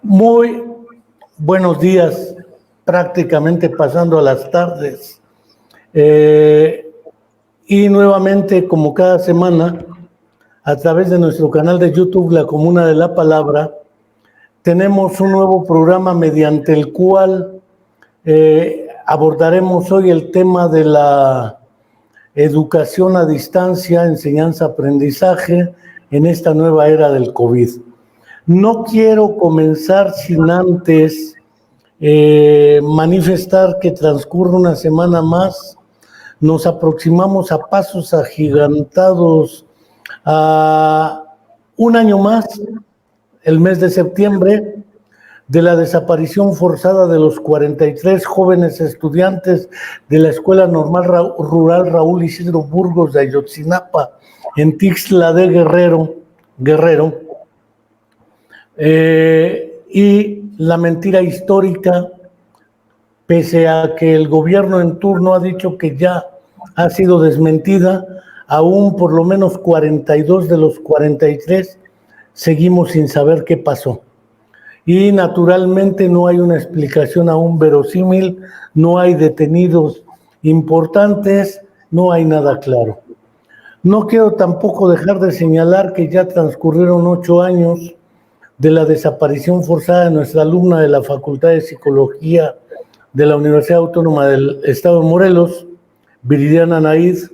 Muy buenos días, prácticamente pasando a las tardes. Y nuevamente, como cada semana, a través de nuestro canal de YouTube, La Comuna de la Palabra, tenemos un nuevo programa mediante el cual abordaremos hoy el tema de la educación a distancia, enseñanza-aprendizaje en esta nueva era del COVID. No quiero comenzar sin antes manifestar que transcurre una semana más, nos aproximamos a pasos agigantados a un año más, el mes de septiembre, de la desaparición forzada de los 43 jóvenes estudiantes de la Escuela Normal Rural Raúl Isidro Burgos de Ayotzinapa, en Tixla de Guerrero, y la mentira histórica, pese a que el gobierno en turno ha dicho que ya ha sido desmentida, aún por lo menos 42 de los 43 seguimos sin saber qué pasó. Y naturalmente no hay una explicación aún verosímil, no hay detenidos importantes, no hay nada claro. No quiero tampoco dejar de señalar que ya transcurrieron 8 años de la desaparición forzada de nuestra alumna de la Facultad de Psicología de la Universidad Autónoma del Estado de Morelos, Viridiana Naiz.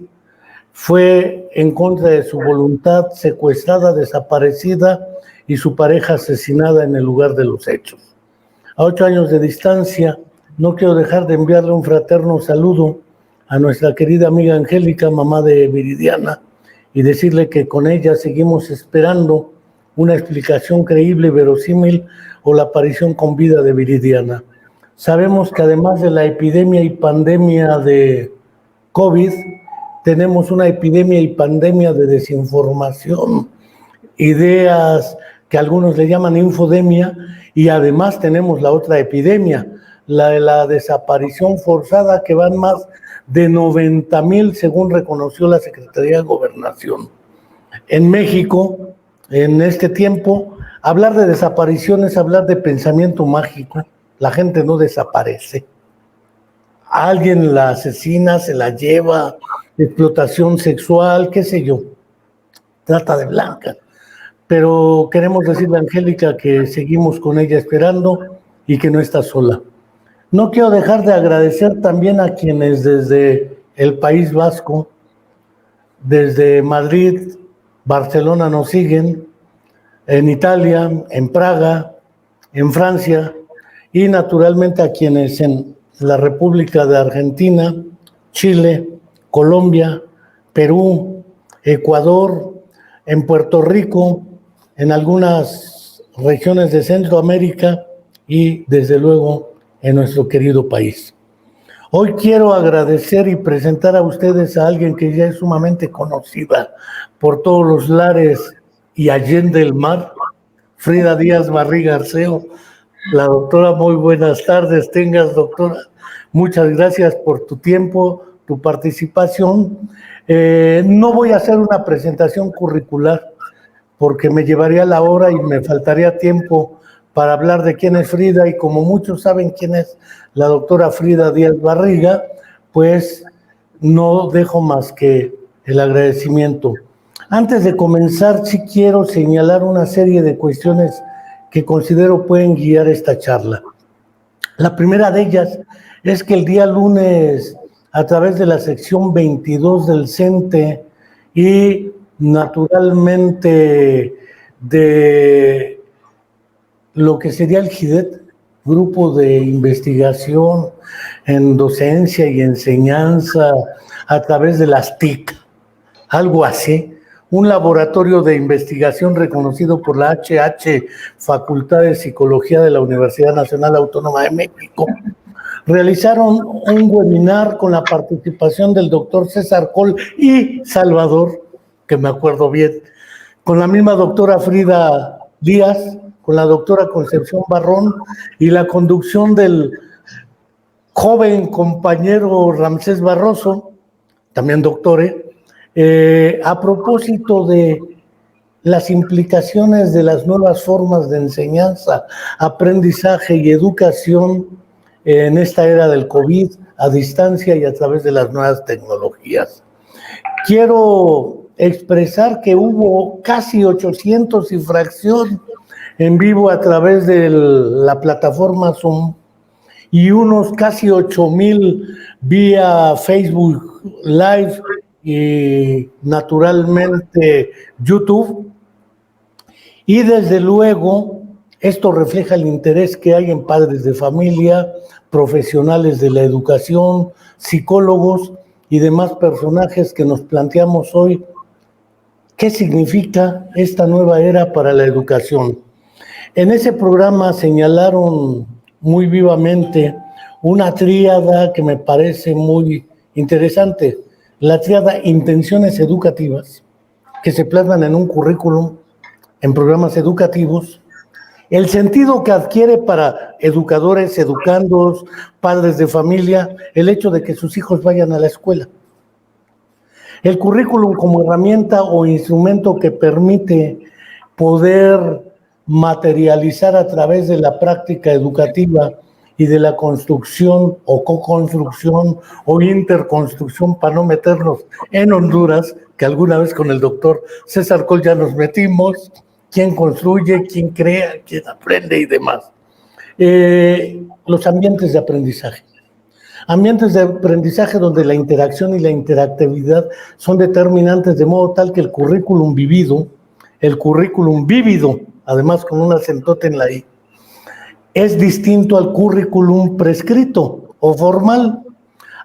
Fue en contra de su voluntad secuestrada, desaparecida y su pareja asesinada en el lugar de los hechos. A 8 años de distancia, no quiero dejar de enviarle un fraterno saludo a nuestra querida amiga Angélica, mamá de Viridiana, y decirle que con ella seguimos esperando una explicación creíble y verosímil o la aparición con vida de Viridiana. Sabemos que además de la epidemia y pandemia de COVID, tenemos una epidemia y pandemia de desinformación, ideas que algunos le llaman infodemia, y además tenemos la otra epidemia, la de la desaparición forzada, que van más de 90,000 según reconoció la Secretaría de Gobernación. En México, en este tiempo, hablar de desaparición es hablar de pensamiento mágico. La gente no desaparece. Alguien la asesina, se la lleva, explotación sexual, qué sé yo, trata de blanca. Pero queremos decirle a Angélica que seguimos con ella esperando y que no está sola. No quiero dejar de agradecer también a quienes desde el País Vasco, desde Madrid, Barcelona nos siguen, en Italia, en Praga, en Francia, y naturalmente a quienes en la República de Argentina, Chile, Colombia, Perú, Ecuador, en Puerto Rico, en algunas regiones de Centroamérica y desde luego en nuestro querido país. Hoy quiero agradecer y presentar a ustedes a alguien que ya es sumamente conocida por todos los lares y allende el mar, Frida Díaz Barriga Arceo. La doctora, muy buenas tardes, tengas, doctora. Muchas gracias por tu tiempo, tu participación. No voy a hacer una presentación curricular porque me llevaría la hora y me faltaría tiempo para hablar de quién es Frida, y como muchos saben quién es la doctora Frida Díaz Barriga, pues no dejo más que el agradecimiento. Antes de comenzar, sí quiero señalar una serie de cuestiones que considero pueden guiar esta charla. La primera de ellas es que el día lunes, a través de la sección 22 del CENTE y naturalmente de lo que sería el GIDET, Grupo de Investigación en Docencia y Enseñanza a través de las TIC, algo así, un laboratorio de investigación reconocido por la HH, Facultad de Psicología de la Universidad Nacional Autónoma de México, realizaron un webinar con la participación del doctor César Col y Salvador, que me acuerdo bien, con la misma doctora Frida Díaz, con la doctora Concepción Barrón y la conducción del joven compañero Ramsés Barroso, también doctor, a propósito de las implicaciones de las nuevas formas de enseñanza, aprendizaje y educación en esta era del COVID, a distancia y a través de las nuevas tecnologías. Quiero expresar que hubo casi 800 y fracción en vivo a través de la plataforma Zoom y unos casi 8,000 vía Facebook Live y naturalmente YouTube. Y desde luego, esto refleja el interés que hay en padres de familia, profesionales de la educación, psicólogos y demás personajes que nos planteamos hoy qué significa esta nueva era para la educación. En ese programa señalaron muy vivamente una tríada que me parece muy interesante, la tríada intenciones educativas, que se plasman en un currículum, en programas educativos, el sentido que adquiere para educadores, educandos, padres de familia, el hecho de que sus hijos vayan a la escuela. El currículum como herramienta o instrumento que permite poder materializar a través de la práctica educativa y de la construcción o co-construcción o interconstrucción, para no meternos en Honduras, que alguna vez con el doctor César Coll ya nos metimos, quién construye, quién crea, quién aprende y demás. Los ambientes de aprendizaje. Ambientes de aprendizaje donde la interacción y la interactividad son determinantes, de modo tal que el currículum vívido, además con un acentote en la I, es distinto al currículum prescrito o formal,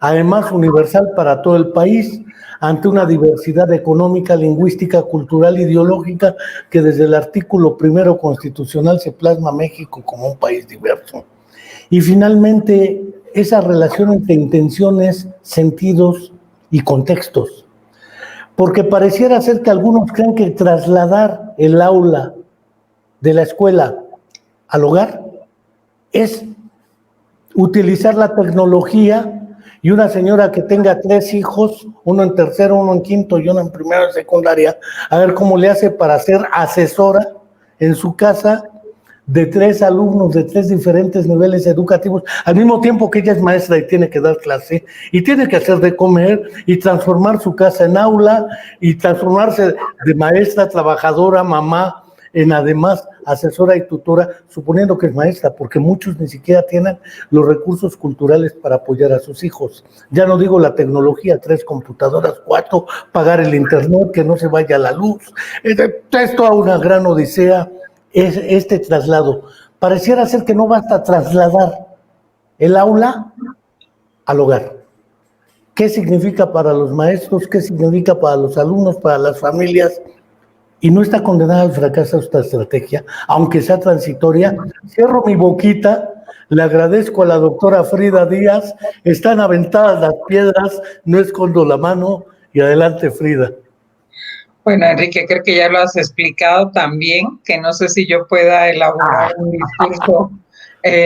además universal para todo el país, ante una diversidad económica, lingüística, cultural, ideológica, que desde el artículo 1 constitucional se plasma México como un país diverso. Y finalmente, esa relación entre intenciones, sentidos y contextos. Porque pareciera ser que algunos creen que trasladar el aula de la escuela al hogar es utilizar la tecnología, y una señora que tenga 3 hijos, uno en tercero, uno en quinto y uno en primero de secundaria, a ver cómo le hace para ser asesora en su casa de 3 alumnos de 3 diferentes niveles educativos, al mismo tiempo que ella es maestra y tiene que dar clase, y tiene que hacer de comer, y transformar su casa en aula, y transformarse de maestra, trabajadora, mamá, en además asesora y tutora, suponiendo que es maestra, porque muchos ni siquiera tienen los recursos culturales para apoyar a sus hijos. Ya no digo la tecnología, 3 computadoras, 4, pagar el internet, que no se vaya la luz. Es toda una gran odisea este traslado. Pareciera ser que no basta trasladar el aula al hogar. ¿Qué significa para los maestros? ¿Qué significa para los alumnos, para las familias? Y no está condenada al fracaso esta estrategia, aunque sea transitoria. Cierro mi boquita, le agradezco a la doctora Frida Díaz, están aventadas las piedras, no escondo la mano, y adelante, Frida. Bueno, Enrique, creo que ya lo has explicado también, que no sé si yo pueda elaborar un discurso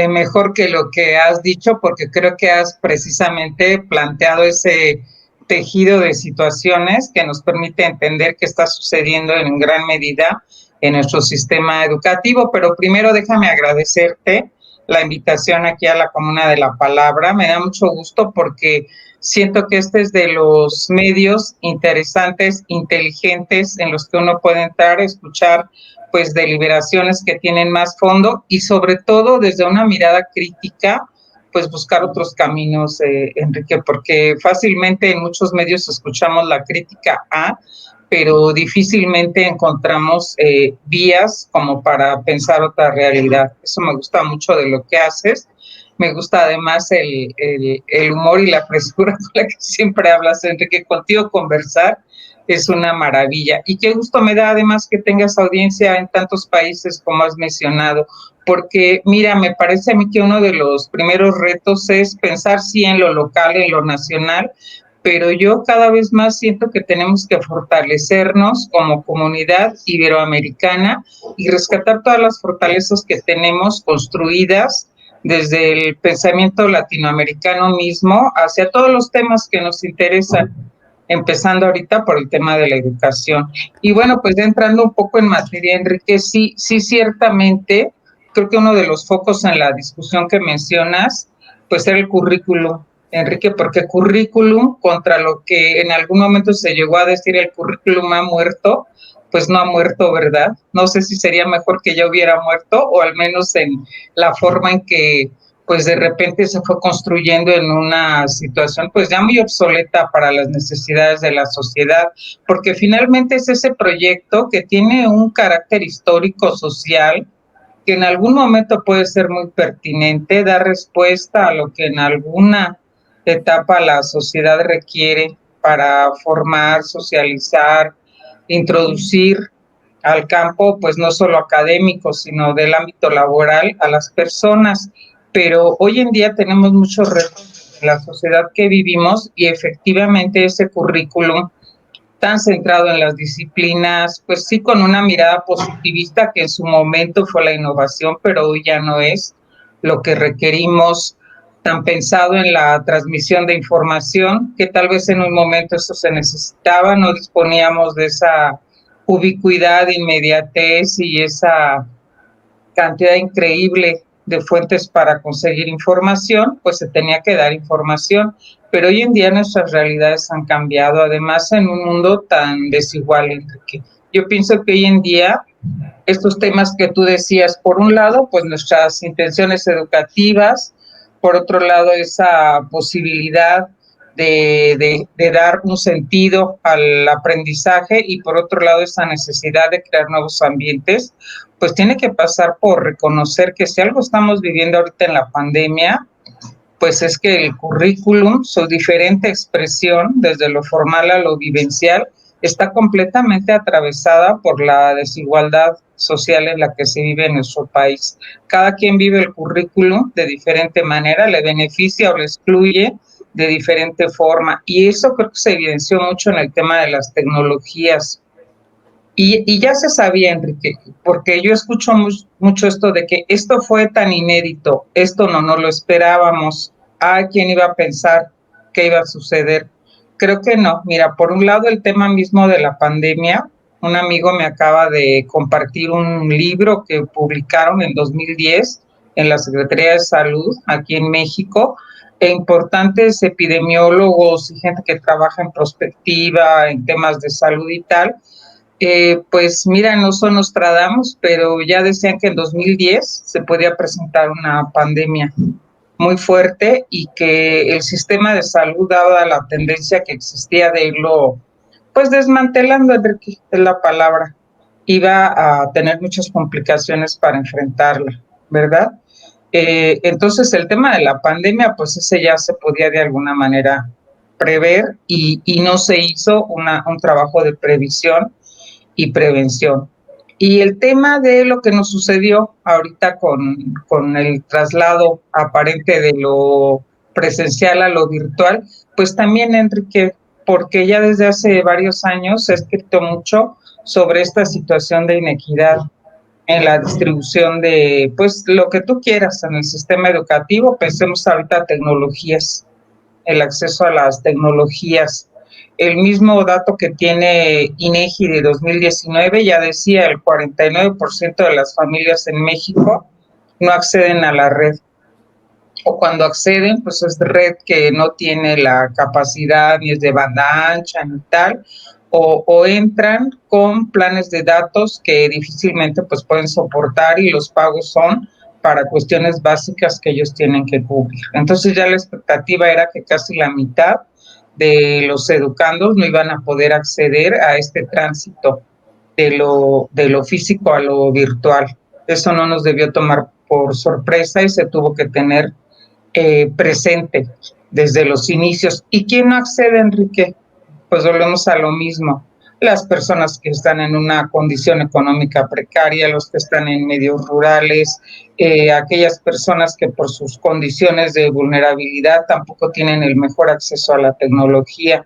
mejor que lo que has dicho, porque creo que has precisamente planteado ese tejido de situaciones que nos permite entender qué está sucediendo en gran medida en nuestro sistema educativo. Pero primero déjame agradecerte la invitación aquí a la Comuna de la Palabra. Me da mucho gusto porque siento que este es de los medios interesantes, inteligentes, en los que uno puede entrar, escuchar pues deliberaciones que tienen más fondo y sobre todo desde una mirada crítica, pues buscar otros caminos, Enrique, porque fácilmente en muchos medios escuchamos la crítica a, pero difícilmente encontramos vías como para pensar otra realidad. Eso me gusta mucho de lo que haces. Me gusta además el humor y la frescura con la que siempre hablas, Enrique. Contigo conversar es una maravilla. Y qué gusto me da además que tengas audiencia en tantos países como has mencionado, porque mira, me parece a mí que uno de los primeros retos es pensar sí en lo local, en lo nacional, pero yo cada vez más siento que tenemos que fortalecernos como comunidad iberoamericana y rescatar todas las fortalezas que tenemos construidas desde el pensamiento latinoamericano mismo hacia todos los temas que nos interesan. empezando ahorita por el tema de la educación. Y bueno, pues entrando un poco en materia, Enrique, sí, ciertamente, creo que uno de los focos en la discusión que mencionas, pues era el currículum, Enrique, porque currículum, contra lo que en algún momento se llegó a decir el currículum ha muerto, pues no ha muerto, ¿verdad? No sé si sería mejor que ya hubiera muerto, o al menos en la forma en que pues de repente se fue construyendo en una situación pues ya muy obsoleta para las necesidades de la sociedad, porque finalmente es ese proyecto que tiene un carácter histórico social que en algún momento puede ser muy pertinente, da respuesta a lo que en alguna etapa la sociedad requiere para formar, socializar, introducir al campo, pues no solo académico, sino del ámbito laboral a las personas. Pero hoy en día tenemos muchos retos en la sociedad que vivimos y efectivamente ese currículum tan centrado en las disciplinas, pues sí con una mirada positivista que en su momento fue la innovación, pero hoy ya no es lo que requerimos, tan pensado en la transmisión de información, que tal vez en un momento eso se necesitaba, no disponíamos de esa ubicuidad, inmediatez y esa cantidad increíble de fuentes para conseguir información, pues se tenía que dar información. Pero hoy en día nuestras realidades han cambiado, además en un mundo tan desigual, Enrique. Yo pienso que hoy en día estos temas que tú decías, por un lado, pues nuestras intenciones educativas, por otro lado, esa posibilidad de dar un sentido al aprendizaje y por otro lado, esa necesidad de crear nuevos ambientes, pues tiene que pasar por reconocer que si algo estamos viviendo ahorita en la pandemia, pues es que el currículum, su diferente expresión, desde lo formal a lo vivencial, está completamente atravesada por la desigualdad social en la que se vive en nuestro país. Cada quien vive el currículum de diferente manera, le beneficia o le excluye de diferente forma. Y eso creo que se evidenció mucho en el tema de las tecnologías. Y ya se sabía, Enrique, porque yo escucho mucho esto de que esto fue tan inédito, esto no lo esperábamos. ¿Quién iba a pensar que iba a suceder? Creo que no. Mira, por un lado el tema mismo de la pandemia, un amigo me acaba de compartir un libro que publicaron en 2010 en la Secretaría de Salud aquí en México, e importantes epidemiólogos y gente que trabaja en prospectiva, en temas de salud y tal, pues mira, no son Nostradamus, pero ya decían que en 2010 se podía presentar una pandemia muy fuerte y que el sistema de salud, dada la tendencia que existía de irlo, pues desmantelando, Enrique, es la palabra, iba a tener muchas complicaciones para enfrentarla, ¿verdad? Entonces el tema de la pandemia, pues ese ya se podía de alguna manera prever y no se hizo un trabajo de previsión y prevención. Y el tema de lo que nos sucedió ahorita con el traslado aparente de lo presencial a lo virtual, pues también, Enrique, porque ya desde hace varios años se ha escrito mucho sobre esta situación de inequidad en la distribución de, pues, lo que tú quieras en el sistema educativo. Pensemos ahorita tecnologías, el acceso a las tecnologías. El mismo dato que tiene INEGI de 2019 ya decía el 49% de las familias en México no acceden a la red. O cuando acceden, pues es red que no tiene la capacidad ni es de banda ancha ni tal, o entran con planes de datos que difícilmente pues pueden soportar y los pagos son para cuestiones básicas que ellos tienen que cubrir. Entonces ya la expectativa era que casi la mitad de los educandos no iban a poder acceder a este tránsito de lo físico a lo virtual. Eso no nos debió tomar por sorpresa y se tuvo que tener presente desde los inicios. ¿Y quién no accede, Enrique? Pues volvemos a lo mismo. Las personas que están en una condición económica precaria, los que están en medios rurales, aquellas personas que por sus condiciones de vulnerabilidad tampoco tienen el mejor acceso a la tecnología.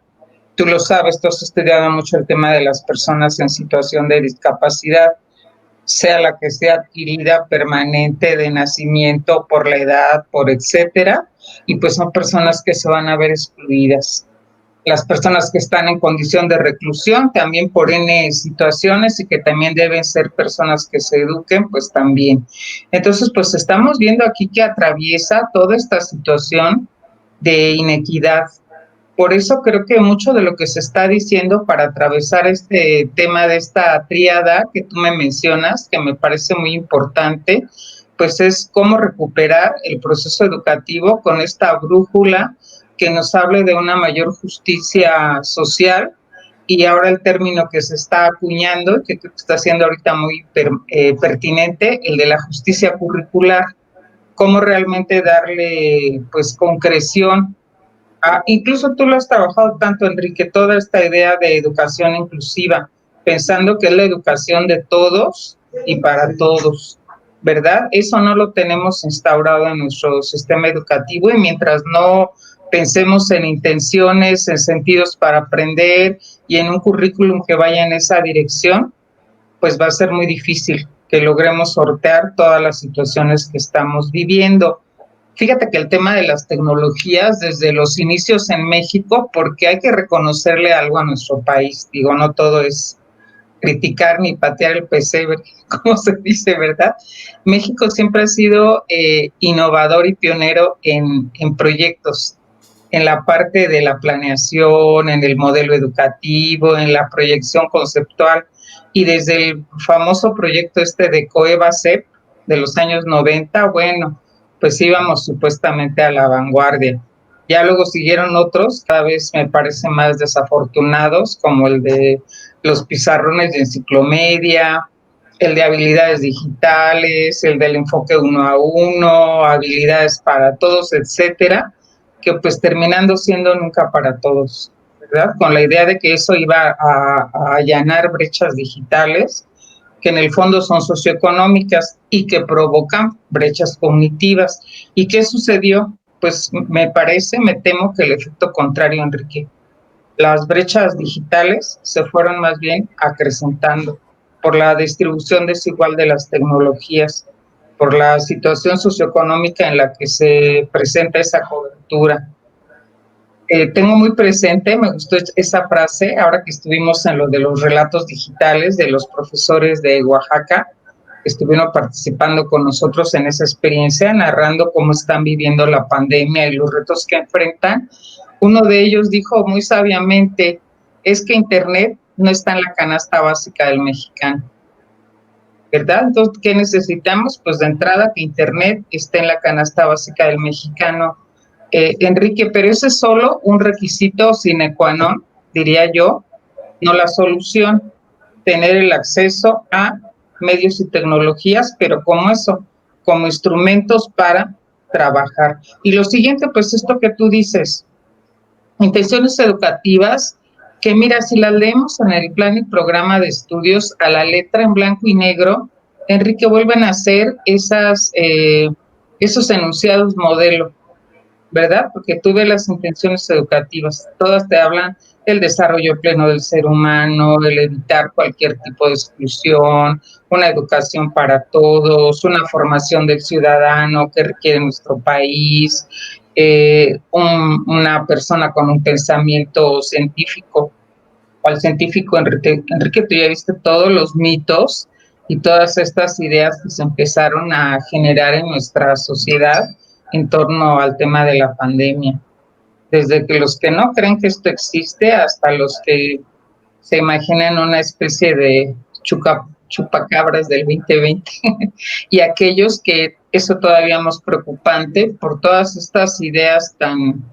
Tú lo sabes, tú has estudiado mucho el tema de las personas en situación de discapacidad, sea la que sea adquirida, permanente, de nacimiento, por la edad, por etcétera, y pues son personas que se van a ver excluidas. las personas que están en condición de reclusión, también por N situaciones y que también deben ser personas que se eduquen, pues también. Entonces, pues estamos viendo aquí que atraviesa toda esta situación de inequidad. Por eso creo que mucho de lo que se está diciendo para atravesar este tema de esta tríada que tú me mencionas, que me parece muy importante, pues es cómo recuperar el proceso educativo con esta brújula que nos hable de una mayor justicia social, y ahora el término que se está acuñando, que creo que está siendo ahorita muy pertinente, el de la justicia curricular, cómo realmente darle pues concreción. Incluso tú lo has trabajado tanto, Enrique, toda esta idea de educación inclusiva, pensando que es la educación de todos y para todos, ¿verdad? Eso no lo tenemos instaurado en nuestro sistema educativo, y mientras no pensemos en intenciones, en sentidos para aprender y en un currículum que vaya en esa dirección, pues va a ser muy difícil que logremos sortear todas las situaciones que estamos viviendo. Fíjate que el tema de las tecnologías desde los inicios en México, porque hay que reconocerle algo a nuestro país, digo, no todo es criticar ni patear el pesebre, como se dice, ¿verdad? México siempre ha sido innovador y pionero en proyectos, en la parte de la planeación, en el modelo educativo, en la proyección conceptual, y desde el famoso proyecto de COEVA-CEP de los años 90, bueno, pues íbamos supuestamente a la vanguardia. Ya luego siguieron otros, cada vez me parecen más desafortunados, como el de los pizarrones de enciclomedia, el de habilidades digitales, el del enfoque 1 a 1, habilidades para todos, etcétera, que pues terminando siendo nunca para todos, ¿verdad? Con la idea de que eso iba a allanar brechas digitales, que en el fondo son socioeconómicas y que provocan brechas cognitivas. ¿Y qué sucedió? Pues me temo que el efecto contrario, Enrique. Las brechas digitales se fueron más bien acrecentando por la distribución desigual de las tecnologías, por la situación socioeconómica en la que se presenta esa cobertura. Tengo muy presente, me gustó esa frase, ahora que estuvimos en lo de los relatos digitales de los profesores de Oaxaca, que estuvieron participando con nosotros en esa experiencia, narrando cómo están viviendo la pandemia y los retos que enfrentan. Uno de ellos dijo muy sabiamente, es que Internet no está en la canasta básica del mexicano, ¿verdad? Entonces, ¿qué necesitamos? Pues de entrada que Internet esté en la canasta básica del mexicano. Enrique, pero ese es solo un requisito sine qua non, diría yo, no la solución, tener el acceso a medios y tecnologías, pero como eso, como instrumentos para trabajar. Y lo siguiente, pues esto que tú dices, intenciones educativas, que mira, si las leemos en el plan y programa de estudios a la letra en blanco y negro, Enrique, vuelven a ser esos enunciados modelo, ¿verdad? Porque tú ves las intenciones educativas, todas te hablan del desarrollo pleno del ser humano, el evitar cualquier tipo de exclusión, una educación para todos, una formación del ciudadano que requiere nuestro país, una persona con un pensamiento científico. Al científico, Enrique, tú ya viste todos los mitos y todas estas ideas que se empezaron a generar en nuestra sociedad en torno al tema de la pandemia. Desde que los que no creen que esto existe hasta los que se imaginan una especie de chupacabras del 2020 y aquellos que eso todavía más preocupante por todas estas ideas tan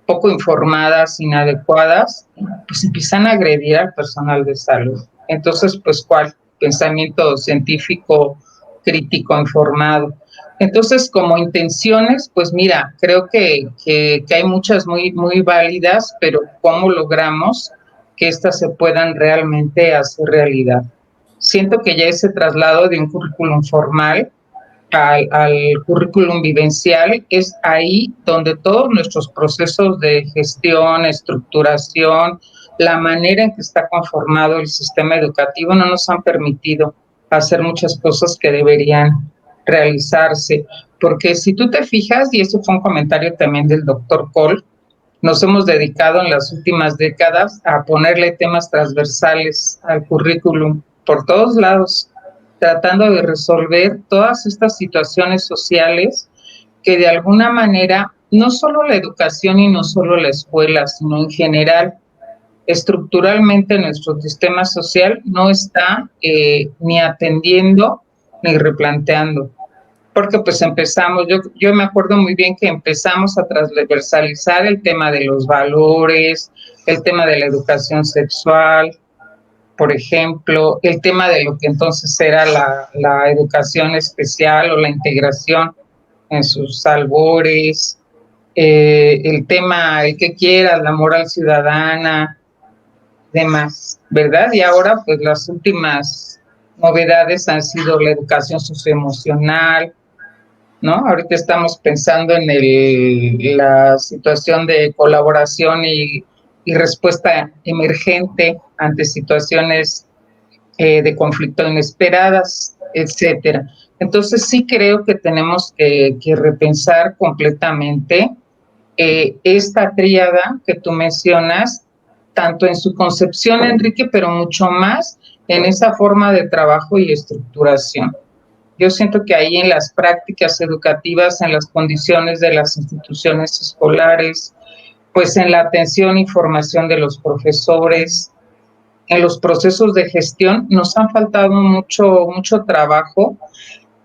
poco informadas, inadecuadas, pues empiezan a agredir al personal de salud. Entonces, pues, ¿cuál? Pensamiento científico, crítico, informado. Entonces, como intenciones, pues mira, creo que hay muchas muy válidas, pero ¿cómo logramos que estas se puedan realmente hacer realidad? Siento que ya ese traslado de un currículum formal al currículum vivencial es ahí donde todos nuestros procesos de gestión, estructuración, la manera en que está conformado el sistema educativo no nos han permitido hacer muchas cosas que deberían realizarse. Porque si tú te fijas, y eso fue un comentario también del doctor Cole, nos hemos dedicado en las últimas décadas a ponerle temas transversales al currículum por todos lados, tratando de resolver todas estas situaciones sociales que de alguna manera, no solo la educación y no solo la escuela, sino en general, estructuralmente nuestro sistema social no está ni atendiendo ni replanteando. Porque pues empezamos, yo me acuerdo muy bien que empezamos a transversalizar el tema de los valores, el tema de la educación sexual, por ejemplo, el tema de lo que entonces era la educación especial o la integración en sus albores, el tema, el que quieras, la moral ciudadana, demás, ¿verdad? Y ahora pues las últimas novedades han sido la educación socioemocional, ¿no? Ahorita estamos pensando en la situación de colaboración y respuesta emergente ante situaciones de conflicto inesperadas, etcétera. Entonces sí creo que tenemos que repensar completamente esta tríada que tú mencionas, tanto en su concepción, Enrique, pero mucho más en esa forma de trabajo y estructuración. Yo siento que ahí en las prácticas educativas, en las condiciones de las instituciones escolares, pues en la atención y formación de los profesores, en los procesos de gestión, nos han faltado mucho trabajo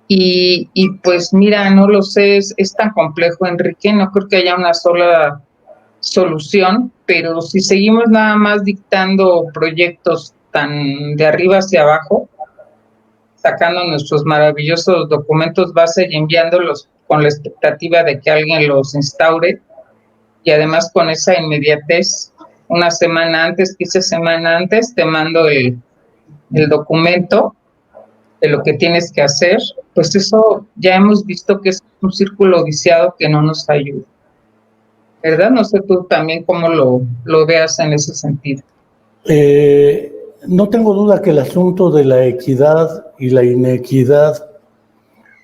y pues mira, no lo sé, es tan complejo, Enrique, no creo que haya una sola solución, pero si seguimos nada más dictando proyectos tan de arriba hacia abajo, sacando nuestros maravillosos documentos base y enviándolos con la expectativa de que alguien los instaure y además con esa inmediatez, una semana antes, 15 semanas antes, te mando el documento de lo que tienes que hacer, pues eso ya hemos visto que es un círculo viciado que no nos ayuda, ¿verdad? No sé tú también cómo lo veas en ese sentido. No tengo duda que el asunto de la equidad y la inequidad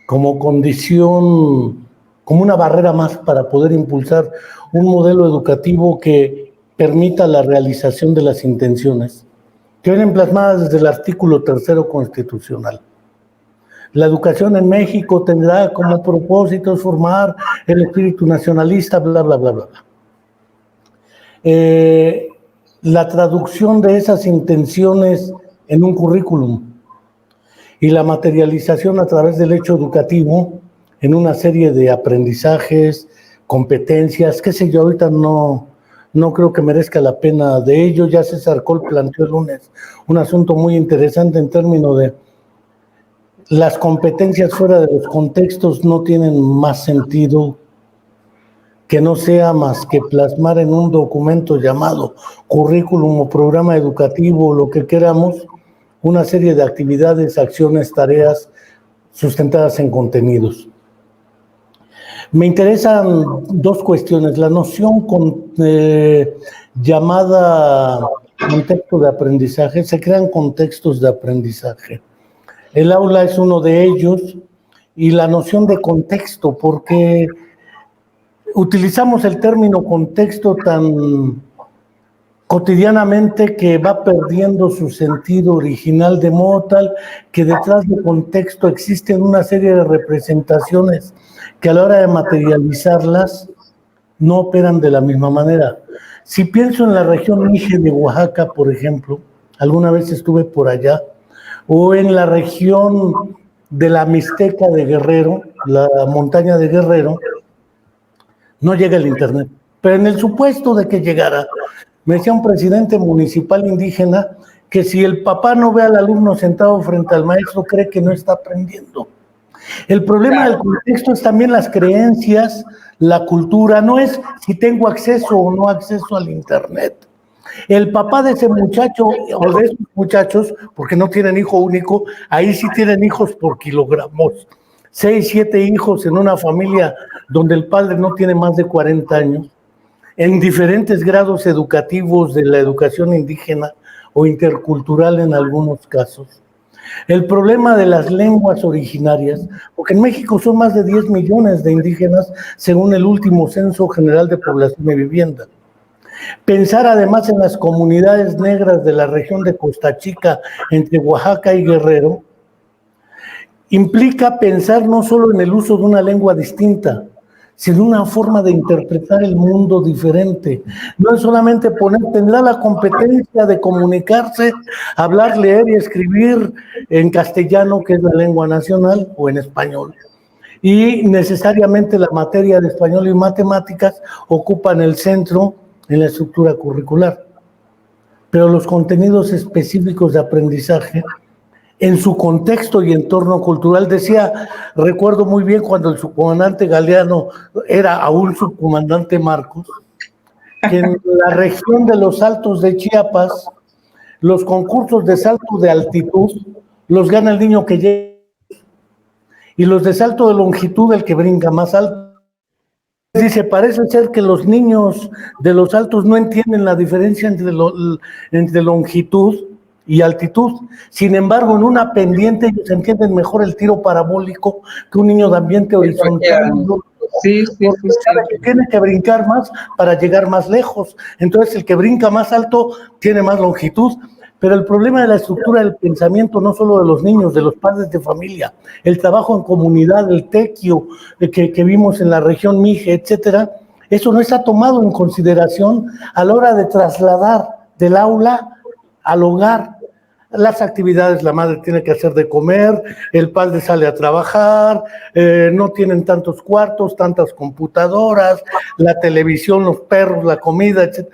como condición, como una barrera más para poder impulsar un modelo educativo que permita la realización de las intenciones, que vienen plasmadas desde el artículo 3 constitucional. La educación en México tendrá como propósito formar el espíritu nacionalista, bla, bla, bla, bla, bla. La traducción de esas intenciones en un currículum y la materialización a través del hecho educativo en una serie de aprendizajes, competencias, qué sé yo, ahorita no creo que merezca la pena de ello. Ya César Coll planteó el lunes un asunto muy interesante en términos de las competencias fuera de los contextos no tienen más sentido que no sea más que plasmar en un documento llamado currículum o programa educativo, lo que queramos, una serie de actividades, acciones, tareas sustentadas en contenidos. Me interesan dos cuestiones. La noción llamada contexto de aprendizaje. Se crean contextos de aprendizaje. El aula es uno de ellos, y la noción de contexto, porque utilizamos el término contexto tan cotidianamente que va perdiendo su sentido original, de modo tal que detrás del contexto existen una serie de representaciones que a la hora de materializarlas no operan de la misma manera. Si pienso en la región Mije de Oaxaca, por ejemplo, alguna vez estuve por allá, o en la región de la Mixteca de Guerrero, la montaña de Guerrero, no llega el internet. Pero en el supuesto de que llegara, me decía un presidente municipal indígena que si el papá no ve al alumno sentado frente al maestro, cree que no está aprendiendo. El problema del contexto es también las creencias, la cultura, no es si tengo acceso o no acceso al internet. El papá de ese muchacho o de esos muchachos, porque no tienen hijo único, ahí sí tienen hijos por kilogramos. 6, 7 hijos en una familia donde el padre no tiene más de 40 años, en diferentes grados educativos de la educación indígena o intercultural en algunos casos. El problema de las lenguas originarias, porque en México son más de 10 millones de indígenas según el último Censo General de Población y Vivienda. Pensar además en las comunidades negras de la región de Costa Chica, entre Oaxaca y Guerrero, implica pensar no solo en el uso de una lengua distinta, sino una forma de interpretar el mundo diferente. No es solamente tendrá la competencia de comunicarse, hablar, leer y escribir en castellano, que es la lengua nacional, o en español. Y necesariamente la materia de español y matemáticas ocupan el centro en la estructura curricular. Pero los contenidos específicos de aprendizaje, en su contexto y entorno cultural, recuerdo muy bien cuando el subcomandante Galeano era aún subcomandante Marcos, que en la región de los Altos de Chiapas, los concursos de salto de altitud los gana el niño que llega, y los de salto de longitud el que brinca más alto. Dice, parece ser que los niños de los altos no entienden la diferencia entre longitud y altitud. Sin embargo, en una pendiente ellos entienden mejor el tiro parabólico que un niño de ambiente horizontal. Sí. Sabe que tiene que brincar más para llegar más lejos. Entonces, el que brinca más alto tiene más longitud. Pero el problema de la estructura del pensamiento, no solo de los niños, de los padres de familia, el trabajo en comunidad, el tequio que vimos en la región Mije, etcétera, eso no está tomado en consideración a la hora de trasladar del aula al hogar. Las actividades la madre tiene que hacer de comer, el padre sale a trabajar, no tienen tantos cuartos, tantas computadoras, la televisión, los perros, la comida, etc.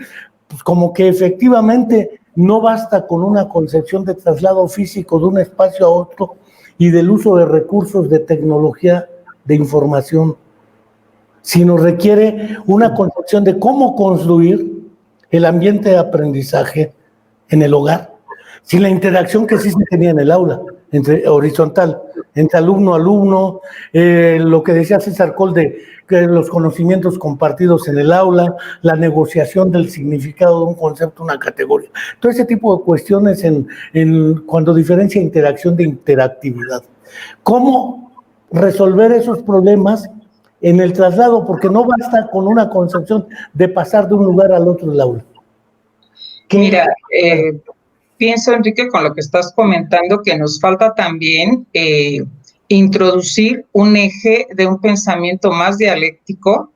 Pues como que efectivamente no basta con una concepción de traslado físico de un espacio a otro y del uso de recursos de tecnología de información, sino requiere una concepción de cómo construir el ambiente de aprendizaje en el hogar, sin la interacción que sí se tenía en el aula, horizontal, entre alumno a alumno, lo que decía César Col de que los conocimientos compartidos en el aula, la negociación del significado de un concepto, una categoría, todo ese tipo de cuestiones cuando diferencia interacción de interactividad. ¿Cómo resolver esos problemas en el traslado? Porque no basta con una concepción de pasar de un lugar al otro del aula. Mira, pienso, Enrique, con lo que estás comentando, que nos falta también introducir un eje de un pensamiento más dialéctico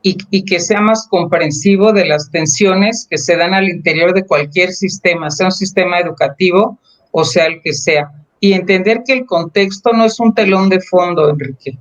y que sea más comprensivo de las tensiones que se dan al interior de cualquier sistema, sea un sistema educativo o sea el que sea. Y entender que el contexto no es un telón de fondo, Enrique.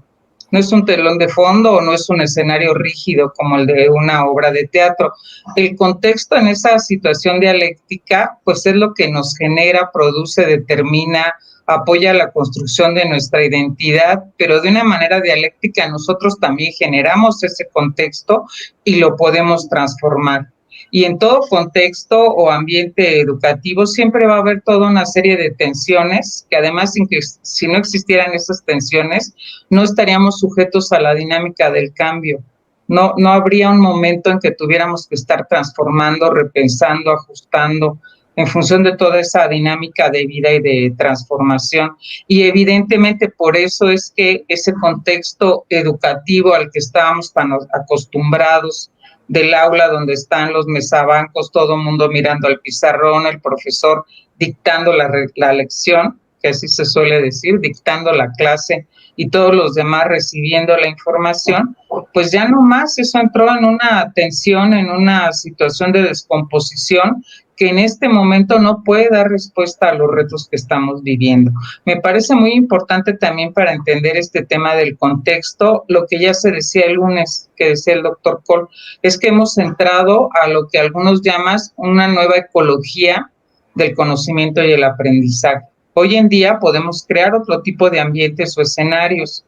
No es un telón de fondo o no es un escenario rígido como el de una obra de teatro. El contexto en esa situación dialéctica, pues es lo que nos genera, produce, determina, apoya la construcción de nuestra identidad, pero de una manera dialéctica nosotros también generamos ese contexto y lo podemos transformar. Y en todo contexto o ambiente educativo siempre va a haber toda una serie de tensiones que además si no existieran esas tensiones no estaríamos sujetos a la dinámica del cambio. No habría un momento en que tuviéramos que estar transformando, repensando, ajustando en función de toda esa dinámica de vida y de transformación. Y evidentemente por eso es que ese contexto educativo al que estábamos tan acostumbrados, del aula donde están los mesabancos, todo el mundo mirando al pizarrón, el profesor dictando la lección, que así se suele decir, dictando la clase y todos los demás recibiendo la información, pues ya no más, eso entró en una tensión, en una situación de descomposición que en este momento no puede dar respuesta a los retos que estamos viviendo. Me parece muy importante también para entender este tema del contexto, lo que ya se decía el lunes, que decía el doctor Cole, es que hemos entrado a lo que algunos llaman una nueva ecología del conocimiento y el aprendizaje. Hoy en día podemos crear otro tipo de ambientes o escenarios,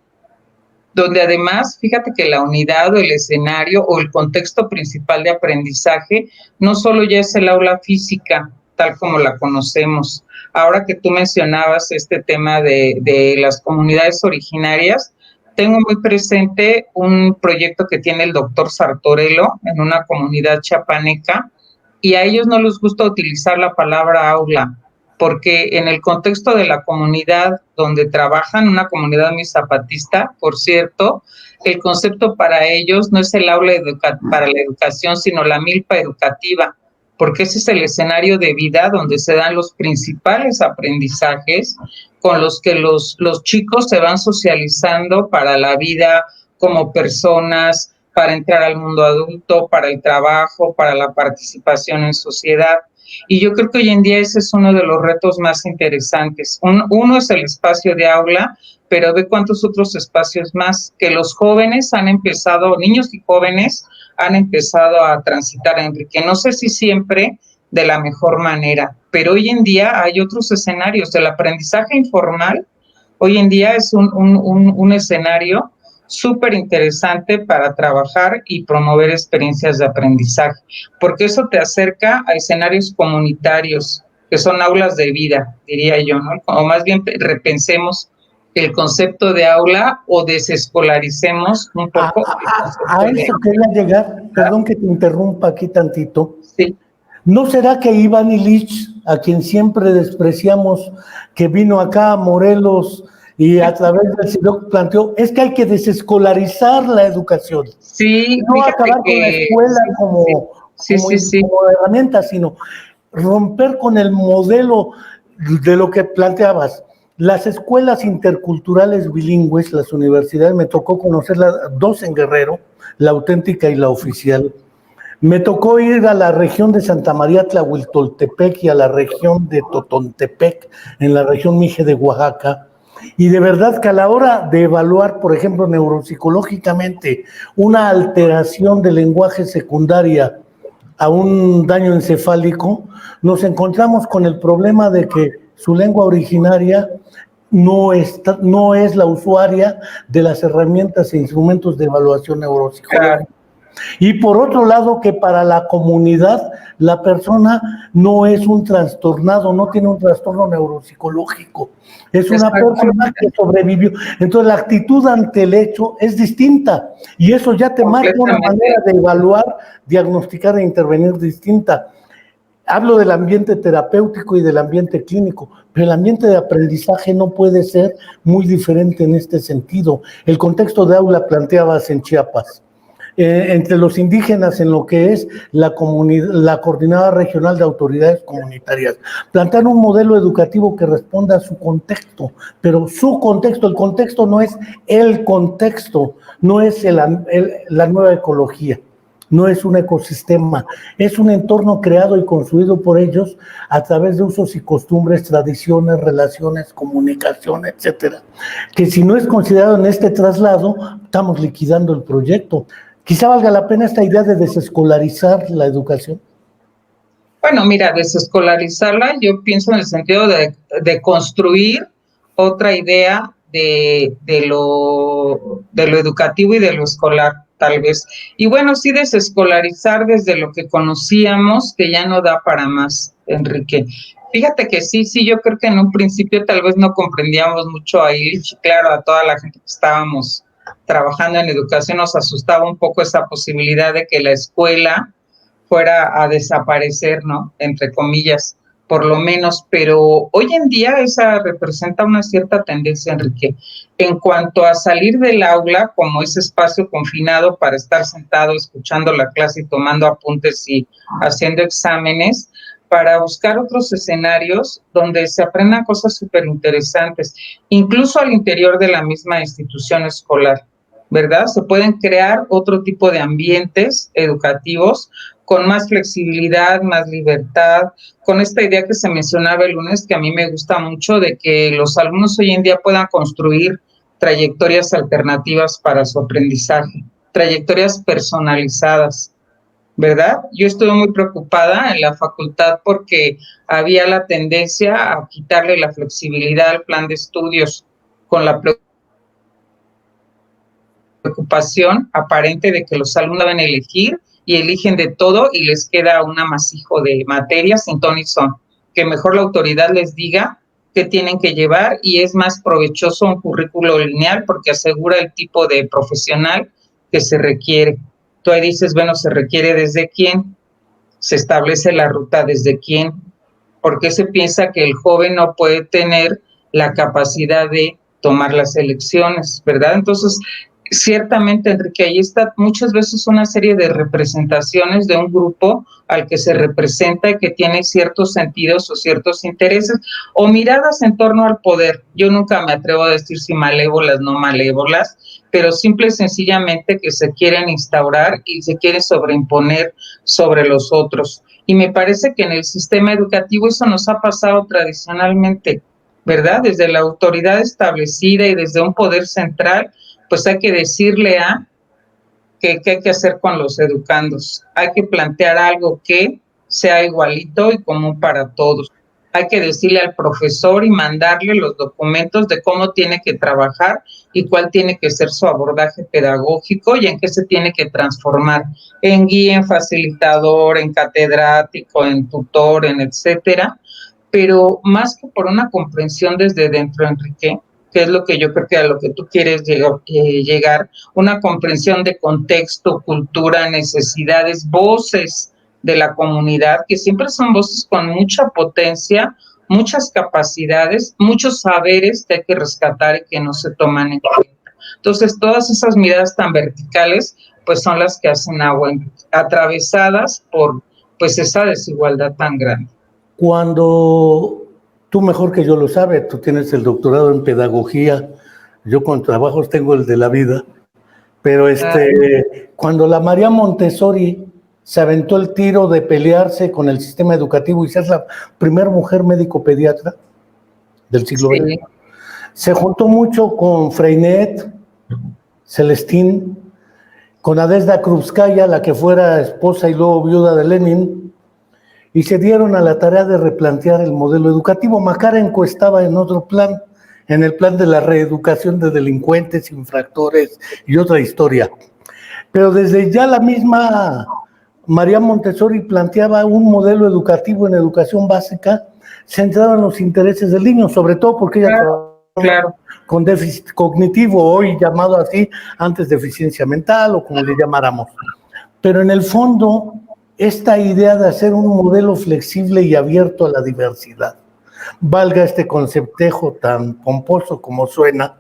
donde además, fíjate que la unidad o el escenario o el contexto principal de aprendizaje no solo ya es el aula física, tal como la conocemos. Ahora que tú mencionabas este tema de las comunidades originarias, tengo muy presente un proyecto que tiene el doctor Sartorello en una comunidad chiapaneca, y a ellos no les gusta utilizar la palabra aula, porque en el contexto de la comunidad donde trabajan, una comunidad muy zapatista, por cierto, el concepto para ellos no es el aula para la educación, sino la milpa educativa, porque ese es el escenario de vida donde se dan los principales aprendizajes con los que los chicos se van socializando para la vida como personas, para entrar al mundo adulto, para el trabajo, para la participación en sociedad. Y yo creo que hoy en día ese es uno de los retos más interesantes. Uno es el espacio de aula, pero ve cuántos otros espacios más que los jóvenes han empezado, niños y jóvenes han empezado a transitar, Enrique. No sé si siempre de la mejor manera, pero hoy en día hay otros escenarios. El aprendizaje informal hoy en día es un escenario súper interesante para trabajar y promover experiencias de aprendizaje, porque eso te acerca a escenarios comunitarios, que son aulas de vida, diría yo, ¿no? O más bien repensemos el concepto de aula o desescolaricemos un poco. A eso quería llegar, perdón que te interrumpa aquí tantito. Sí. ¿No será que Iván Ilich, a quien siempre despreciamos, que vino acá a Morelos y a través del CIDOC planteó, es que hay que desescolarizar la educación? Sí, no acabar con la escuela como herramienta, sino romper con el modelo de lo que planteabas. Las escuelas interculturales bilingües, las universidades, me tocó conocerlas dos en Guerrero, la auténtica y la oficial. Me tocó ir a la región de Santa María Tlahuiltoltepec y a la región de Totontepec, en la región Mije de Oaxaca. Y de verdad que a la hora de evaluar, por ejemplo, neuropsicológicamente, una alteración del lenguaje secundaria a un daño encefálico, nos encontramos con el problema de que su lengua originaria no es la usuaria de las herramientas e instrumentos de evaluación neuropsicológica. Y por otro lado, que para la comunidad la persona no es un trastornado, no tiene un trastorno neuropsicológico, es una persona que sobrevivió. Entonces la actitud ante el hecho es distinta y eso ya te marca una manera de evaluar, diagnosticar e intervenir distinta. Hablo del ambiente terapéutico y del ambiente clínico, pero el ambiente de aprendizaje no puede ser muy diferente en este sentido. El contexto de aula planteabas en Chiapas. Entre los indígenas en lo que es la Coordinadora Regional de Autoridades Comunitarias. Plantear un modelo educativo que responda a su contexto, pero su contexto, el contexto no es el contexto, no es la nueva ecología, no es un ecosistema, es un entorno creado y construido por ellos a través de usos y costumbres, tradiciones, relaciones, comunicación, etcétera, que si no es considerado en este traslado, estamos liquidando el proyecto. Quizá valga la pena esta idea de desescolarizar la educación. Bueno, mira, desescolarizarla, yo pienso en el sentido de construir otra idea de lo educativo y de lo escolar, tal vez. Y bueno, sí desescolarizar desde lo que conocíamos, que ya no da para más, Enrique. Fíjate que sí, yo creo que en un principio tal vez no comprendíamos mucho ahí, claro, a toda la gente que estábamos trabajando en educación nos asustaba un poco esa posibilidad de que la escuela fuera a desaparecer, ¿no? Entre comillas, por lo menos, pero hoy en día esa representa una cierta tendencia, Enrique, en cuanto a salir del aula como ese espacio confinado para estar sentado escuchando la clase y tomando apuntes y haciendo exámenes, para buscar otros escenarios donde se aprendan cosas súper interesantes, incluso al interior de la misma institución escolar, ¿verdad? Se pueden crear otro tipo de ambientes educativos con más flexibilidad, más libertad, con esta idea que se mencionaba el lunes, que a mí me gusta mucho, de que los alumnos hoy en día puedan construir trayectorias alternativas para su aprendizaje, trayectorias personalizadas, ¿verdad? Yo estuve muy preocupada en la facultad porque había la tendencia a quitarle la flexibilidad al plan de estudios con la preocupación aparente de que los alumnos deben elegir y eligen de todo y les queda un amasijo de materias sin ton y son. Que mejor la autoridad les diga qué tienen que llevar y es más provechoso un currículo lineal porque asegura el tipo de profesional que se requiere. Tú ahí dices, bueno, ¿se requiere desde quién? Se establece la ruta desde quién, ¿Por qué se piensa que el joven no puede tener la capacidad de tomar las elecciones, verdad? Entonces, ciertamente, Enrique, ahí está muchas veces una serie de representaciones de un grupo al que se representa y que tiene ciertos sentidos o ciertos intereses o miradas en torno al poder. Yo nunca me atrevo a decir si malévolas, no malévolas, pero simple y sencillamente que se quieren instaurar y se quieren sobreimponer sobre los otros. Y me parece que en el sistema educativo eso nos ha pasado tradicionalmente, ¿verdad? Desde la autoridad establecida y desde un poder central, pues hay que decirle qué hay que hacer con los educandos. Hay que plantear algo que sea igualito y común para todos. Hay que decirle al profesor y mandarle los documentos de cómo tiene que trabajar y cuál tiene que ser su abordaje pedagógico y en qué se tiene que transformar, en guía, en facilitador, en catedrático, en tutor, en etcétera. Pero más que por una comprensión desde dentro, Enrique, que es lo que yo creo que a lo que tú quieres llegar, una comprensión de contexto, cultura, necesidades, voces de la comunidad, que siempre son voces con mucha potencia, muchas capacidades, muchos saberes que hay que rescatar y que no se toman en cuenta. Entonces, todas esas miradas tan verticales, pues son las que hacen agua, atravesadas por pues esa desigualdad tan grande. Cuando tú mejor que yo lo sabes, tú tienes el doctorado en pedagogía, yo con trabajos tengo el de la vida, pero cuando la María Montessori se aventó el tiro de pelearse con el sistema educativo y ser la primera mujer médico pediatra del siglo XX, se juntó mucho con Freinet, Celestín, con Nadezhda Krupskaya, la que fuera esposa y luego viuda de Lenin, y se dieron a la tarea de replantear el modelo educativo. Makarenko estaba en otro plan, en el plan de la reeducación de delincuentes, infractores y otra historia. Pero desde ya la misma María Montessori planteaba un modelo educativo en educación básica centrado en los intereses del niño, sobre todo porque ella trabajaba con déficit cognitivo, hoy llamado así, antes deficiencia mental o como le llamáramos. Pero en el fondo, esta idea de hacer un modelo flexible y abierto a la diversidad, valga este conceptejo tan pomposo como suena,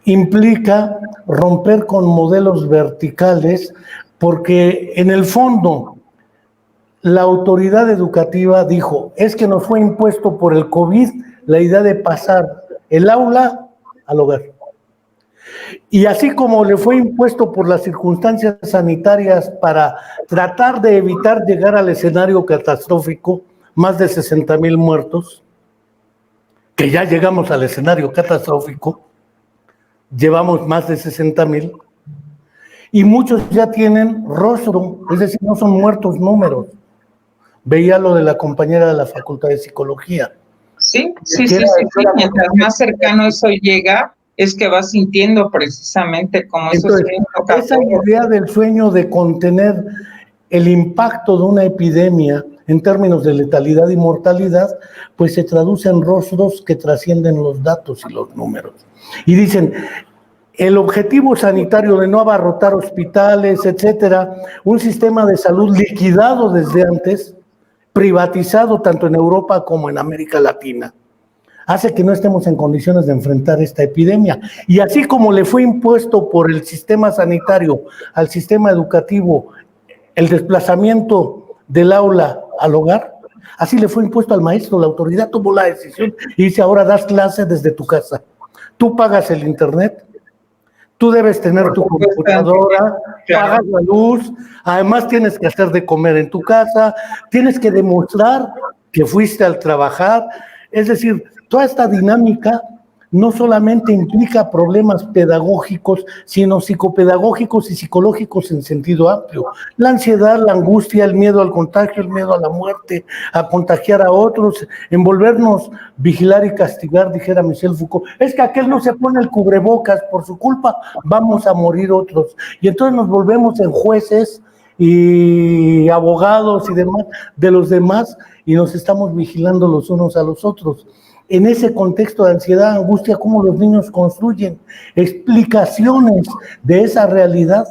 implica romper con modelos verticales, porque en el fondo la autoridad educativa dijo, es que nos fue impuesto por el COVID la idea de pasar el aula al hogar. Y así como le fue impuesto por las circunstancias sanitarias para tratar de evitar llegar al escenario catastrófico, más de 60,000 muertos, que ya llegamos al escenario catastrófico, llevamos más de 60,000, y muchos ya tienen rostro, es decir, no son muertos números. Veía lo de la compañera de la Facultad de Psicología. Sí. Mientras más cercano eso llega, es que vas sintiendo precisamente cómo eso se toca. Esa idea del sueño de contener el impacto de una epidemia en términos de letalidad y mortalidad, pues se traduce en rostros que trascienden los datos y los números. Y dicen, el objetivo sanitario de no abarrotar hospitales, etcétera, un sistema de salud liquidado desde antes, privatizado tanto en Europa como en América Latina, hace que no estemos en condiciones de enfrentar esta epidemia. Y así como le fue impuesto por el sistema sanitario al sistema educativo el desplazamiento del aula al hogar, así le fue impuesto al maestro. La autoridad tomó la decisión y dice, ahora das clases desde tu casa. Tú pagas el internet, tú debes tener tu computadora, pagas la luz, además tienes que hacer de comer en tu casa, tienes que demostrar que fuiste al trabajar. Es decir, toda esta dinámica no solamente implica problemas pedagógicos, sino psicopedagógicos y psicológicos en sentido amplio. La ansiedad, la angustia, el miedo al contagio, el miedo a la muerte, a contagiar a otros, envolvernos, vigilar y castigar, dijera Michel Foucault. Es que aquel no se pone el cubrebocas, por su culpa vamos a morir otros. Y entonces nos volvemos en jueces y abogados y demás de los demás y nos estamos vigilando los unos a los otros. En ese contexto de ansiedad, angustia, cómo los niños construyen explicaciones de esa realidad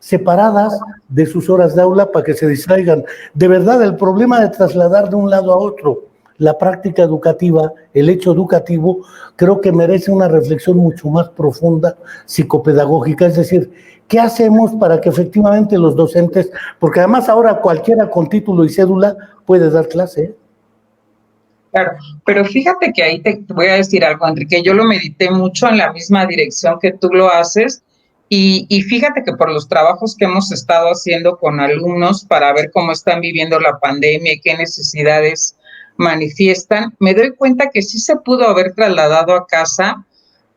separadas de sus horas de aula para que se distraigan. De verdad, el problema de trasladar de un lado a otro la práctica educativa, el hecho educativo, creo que merece una reflexión mucho más profunda, psicopedagógica, es decir, ¿qué hacemos para que efectivamente los docentes, porque además ahora cualquiera con título y cédula puede dar clase, ¿eh? Claro, pero fíjate que ahí te voy a decir algo, Enrique, yo lo medité mucho en la misma dirección que tú lo haces y fíjate que por los trabajos que hemos estado haciendo con alumnos para ver cómo están viviendo la pandemia y qué necesidades manifiestan, me doy cuenta que sí se pudo haber trasladado a casa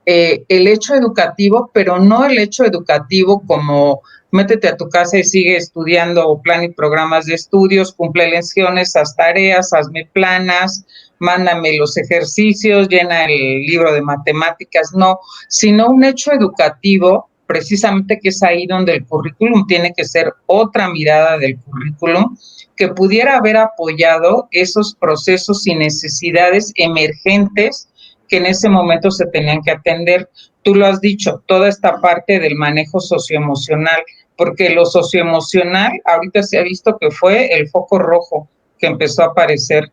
el hecho educativo, pero no el hecho educativo como métete a tu casa y sigue estudiando plan y programas de estudios, cumple lecciones, haz tareas, hazme planas, mándame los ejercicios, llena el libro de matemáticas, no, sino un hecho educativo, precisamente que es ahí donde el currículum tiene que ser otra mirada del currículum, que pudiera haber apoyado esos procesos y necesidades emergentes que en ese momento se tenían que atender. Tú lo has dicho, toda esta parte del manejo socioemocional, porque lo socioemocional ahorita se ha visto que fue el foco rojo que empezó a aparecer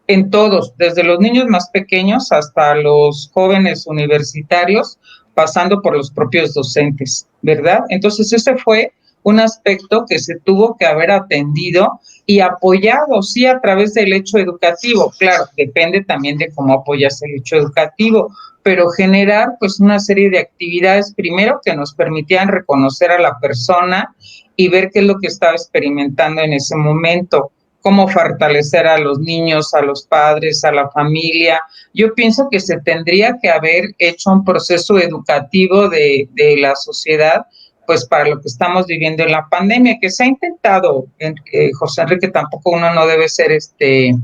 en todos, desde los niños más pequeños hasta los jóvenes universitarios, pasando por los propios docentes, ¿verdad? Entonces ese fue un aspecto que se tuvo que haber atendido y apoyado, sí, a través del hecho educativo. Claro, depende también de cómo apoyas el hecho educativo, pero generar pues una serie de actividades, primero, que nos permitían reconocer a la persona y ver qué es lo que estaba experimentando en ese momento, cómo fortalecer a los niños, a los padres, a la familia. Yo pienso que se tendría que haber hecho un proceso educativo de la sociedad, pues para lo que estamos viviendo en la pandemia, que se ha intentado, José Enrique, tampoco uno no debe ser, ¿qué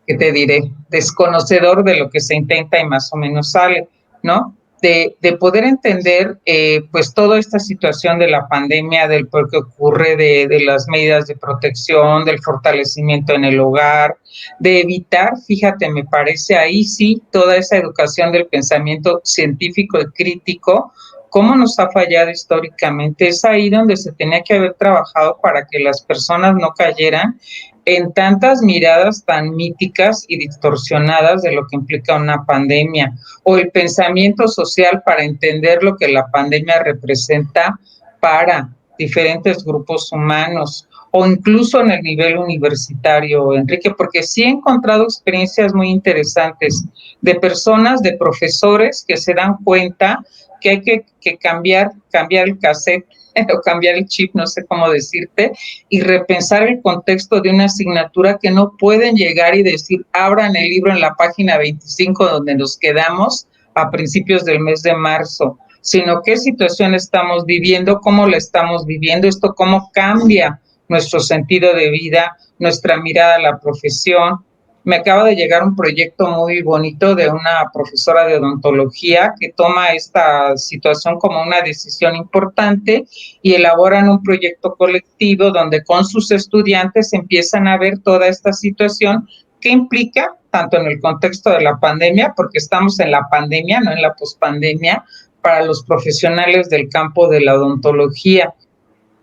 te diré? Desconocedor de lo que se intenta y más o menos sale, ¿no? De poder entender pues toda esta situación de la pandemia, del por qué ocurre, de las medidas de protección, del fortalecimiento en el hogar, de evitar, fíjate, me parece ahí sí, toda esa educación del pensamiento científico y crítico, cómo nos ha fallado históricamente. Es ahí donde se tenía que haber trabajado para que las personas no cayeran en tantas miradas tan míticas y distorsionadas de lo que implica una pandemia, o el pensamiento social para entender lo que la pandemia representa para diferentes grupos humanos, o incluso en el nivel universitario, Enrique, porque sí he encontrado experiencias muy interesantes de personas, de profesores que se dan cuenta que hay que cambiar el cassette o cambiar el chip, no sé cómo decirte, y repensar el contexto de una asignatura, que no pueden llegar y decir, abran el libro en la página 25 donde nos quedamos a principios del mes de marzo, sino qué situación estamos viviendo, cómo la estamos viviendo, esto cómo cambia nuestro sentido de vida, nuestra mirada a la profesión. Me acaba de llegar un proyecto muy bonito de una profesora de odontología que toma esta situación como una decisión importante y elaboran un proyecto colectivo donde con sus estudiantes empiezan a ver toda esta situación que implica, tanto en el contexto de la pandemia, porque estamos en la pandemia, no en la pospandemia, para los profesionales del campo de la odontología.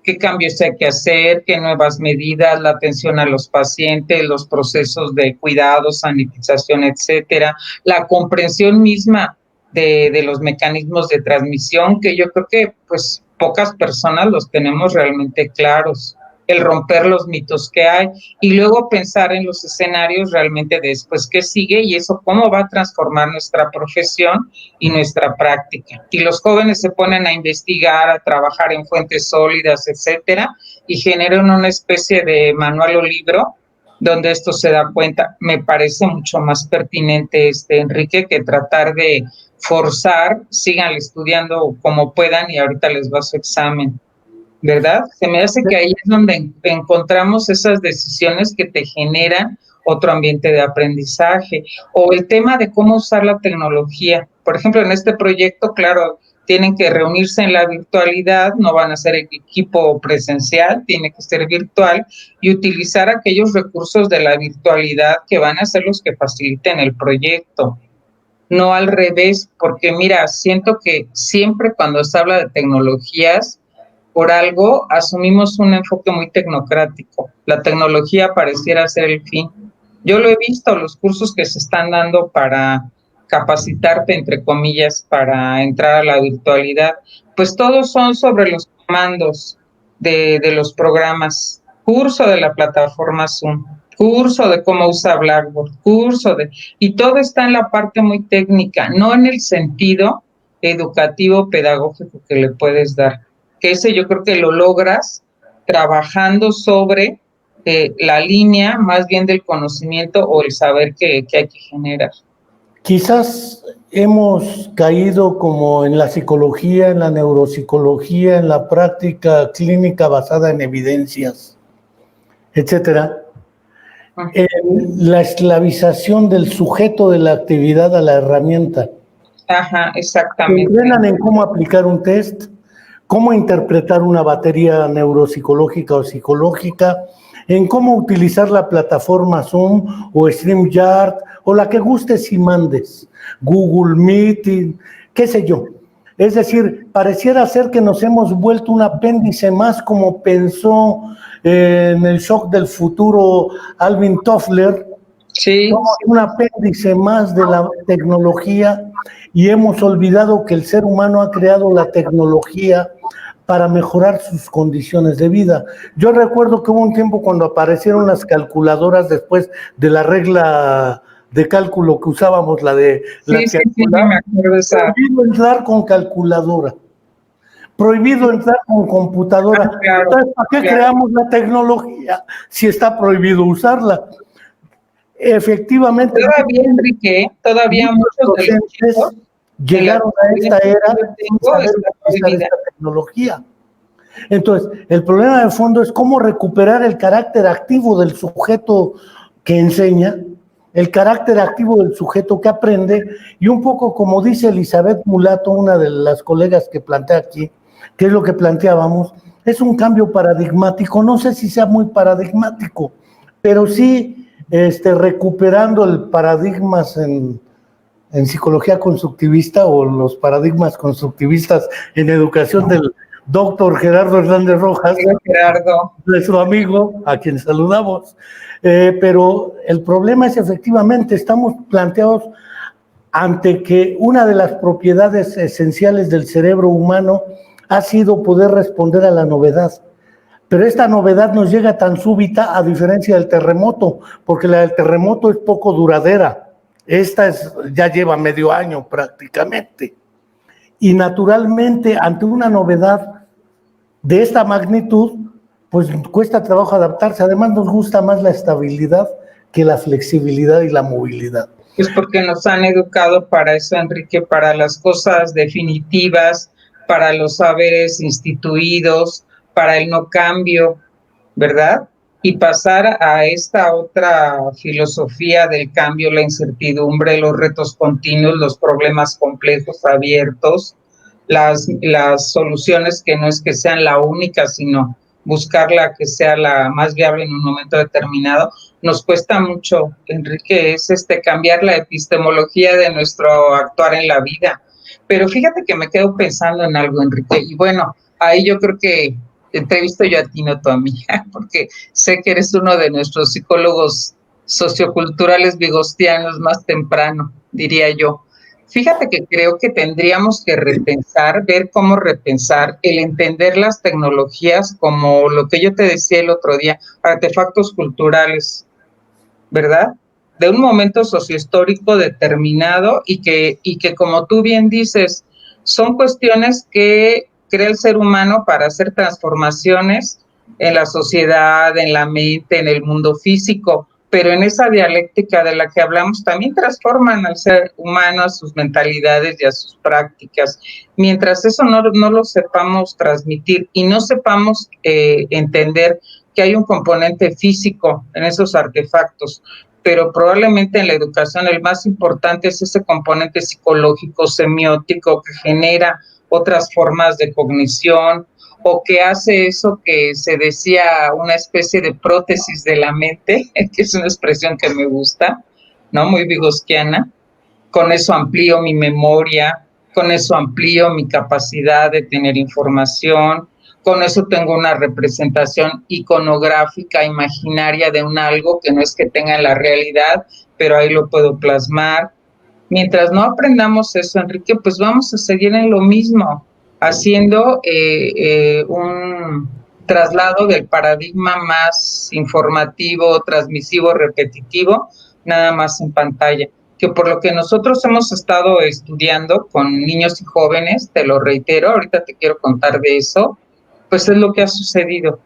Qué cambios hay que hacer, qué nuevas medidas, la atención a los pacientes, los procesos de cuidado, sanitización, etcétera, la comprensión misma de los mecanismos de transmisión, que yo creo que pues pocas personas los tenemos realmente claros, el romper los mitos que hay y luego pensar en los escenarios realmente después qué sigue y eso cómo va a transformar nuestra profesión y nuestra práctica. Y los jóvenes se ponen a investigar, a trabajar en fuentes sólidas, etcétera, y generan una especie de manual o libro donde esto se da cuenta. Me parece mucho más pertinente, Enrique, que tratar de forzar, sigan estudiando como puedan y ahorita les va su examen, ¿verdad? Se me hace que ahí es donde encontramos esas decisiones que te generan otro ambiente de aprendizaje, o el tema de cómo usar la tecnología. Por ejemplo, en este proyecto, claro, tienen que reunirse en la virtualidad, no van a ser equipo presencial, tiene que ser virtual, y utilizar aquellos recursos de la virtualidad que van a ser los que faciliten el proyecto. No al revés, porque mira, siento que siempre cuando se habla de tecnologías, por algo asumimos un enfoque muy tecnocrático. La tecnología pareciera ser el fin. Yo lo he visto, los cursos que se están dando para capacitarte, entre comillas, para entrar a la virtualidad, pues todos son sobre los comandos de los programas. Curso de la plataforma Zoom, curso de cómo usar Blackboard, y todo está en la parte muy técnica, no en el sentido educativo, pedagógico que le puedes dar. Que ese yo creo que lo logras trabajando sobre la línea más bien del conocimiento o el saber que hay que generar. Quizás hemos caído como en la psicología, en la neuropsicología, en la práctica clínica basada en evidencias, etcétera, en la esclavización del sujeto de la actividad a la herramienta. Ajá, Se exactamente. entrenan en cómo aplicar un test, cómo interpretar una batería neuropsicológica o psicológica, en cómo utilizar la plataforma Zoom o StreamYard o la que gustes y mandes, Google Meet, qué sé yo. Es decir, pareciera ser que nos hemos vuelto un apéndice más, como pensó en el shock del futuro Alvin Toffler. Sí, Somos un apéndice más de la tecnología y hemos olvidado que el ser humano ha creado la tecnología para mejorar sus condiciones de vida. Yo recuerdo que hubo un tiempo cuando aparecieron las calculadoras después de la regla de cálculo que usábamos, la de la sí, me acuerdo de esa. prohibido entrar con calculadora, prohibido entrar con computadora. Claro, entonces, ¿para qué creamos la tecnología si está prohibido usarla? Efectivamente, todavía, Enrique, todavía muchos de los chicos llegaron a esta era sin saber utilizar prohibida. esta tecnología. Entonces, el problema de fondo es cómo recuperar el carácter activo del sujeto que enseña, el carácter activo del sujeto que aprende, y un poco como dice Elizabeth Mulato, una de las colegas que plantea aquí, que es lo que planteábamos, es un cambio paradigmático, no sé si sea muy paradigmático, pero sí recuperando el paradigmas en psicología constructivista o los paradigmas constructivistas en educación del doctor Gerardo Hernández Rojas, Gerardo, nuestro amigo, a quien saludamos. Pero el problema es efectivamente, estamos planteados ante que una de las propiedades esenciales del cerebro humano ha sido poder responder a la novedad. Pero esta novedad nos llega tan súbita, a diferencia del terremoto, porque la del terremoto es poco duradera. Esta ya lleva medio año prácticamente. Y naturalmente, ante una novedad de esta magnitud, pues cuesta trabajo adaptarse. Además, nos gusta más la estabilidad que la flexibilidad y la movilidad. Pues porque nos han educado para eso, Enrique, para las cosas definitivas, para los saberes instituidos, para el no cambio, ¿verdad? Y pasar a esta otra filosofía del cambio, la incertidumbre, los retos continuos, los problemas complejos, abiertos, las soluciones que no es que sean la única, sino buscar la que sea la más viable en un momento determinado, nos cuesta mucho, Enrique, es cambiar la epistemología de nuestro actuar en la vida. Pero fíjate que me quedo pensando en algo, Enrique, y bueno, ahí yo creo que te entrevisto yo a ti, no tú a mí, porque sé que eres uno de nuestros psicólogos socioculturales vigostianos más temprano, diría yo. Fíjate que creo que tendríamos que repensar, ver cómo repensar el entender las tecnologías como lo que yo te decía el otro día, artefactos culturales, ¿verdad? De un momento sociohistórico determinado y que como tú bien dices, son cuestiones que crea el ser humano para hacer transformaciones en la sociedad, en la mente, en el mundo físico, pero en esa dialéctica de la que hablamos también transforman al ser humano, a sus mentalidades y a sus prácticas. Mientras eso no lo sepamos transmitir y no sepamos entender que hay un componente físico en esos artefactos, pero probablemente en la educación el más importante es ese componente psicológico, semiótico, que genera otras formas de cognición o que hace eso que se decía una especie de prótesis de la mente, que es una expresión que me gusta, ¿no? Muy vygotsiana. Con eso amplío mi memoria, con eso amplío mi capacidad de tener información, con eso tengo una representación iconográfica, imaginaria de un algo que no es que tenga la realidad, pero ahí lo puedo plasmar. Mientras no aprendamos eso, Enrique, pues vamos a seguir en lo mismo, haciendo un traslado del paradigma más informativo, transmisivo, repetitivo, nada más en pantalla. Que por lo que nosotros hemos estado estudiando con niños y jóvenes, te lo reitero, ahorita te quiero contar de eso, pues es lo que ha sucedido.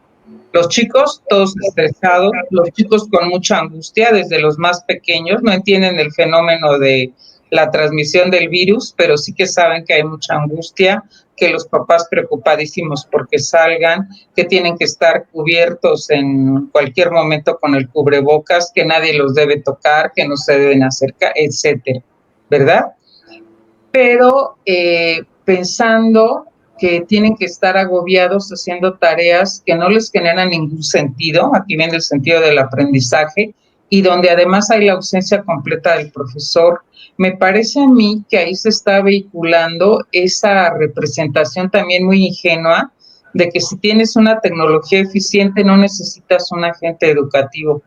Los chicos todos estresados, los chicos con mucha angustia, desde los más pequeños, no entienden el fenómeno de la transmisión del virus, pero sí que saben que hay mucha angustia, que los papás preocupadísimos porque salgan, que tienen que estar cubiertos en cualquier momento con el cubrebocas, que nadie los debe tocar, que no se deben acercar, etcétera, ¿verdad? Pero pensando que tienen que estar agobiados haciendo tareas que no les generan ningún sentido, aquí viene el sentido del aprendizaje, y donde además hay la ausencia completa del profesor. Me parece a mí que ahí se está vehiculando esa representación también muy ingenua de que si tienes una tecnología eficiente no necesitas un agente educativo,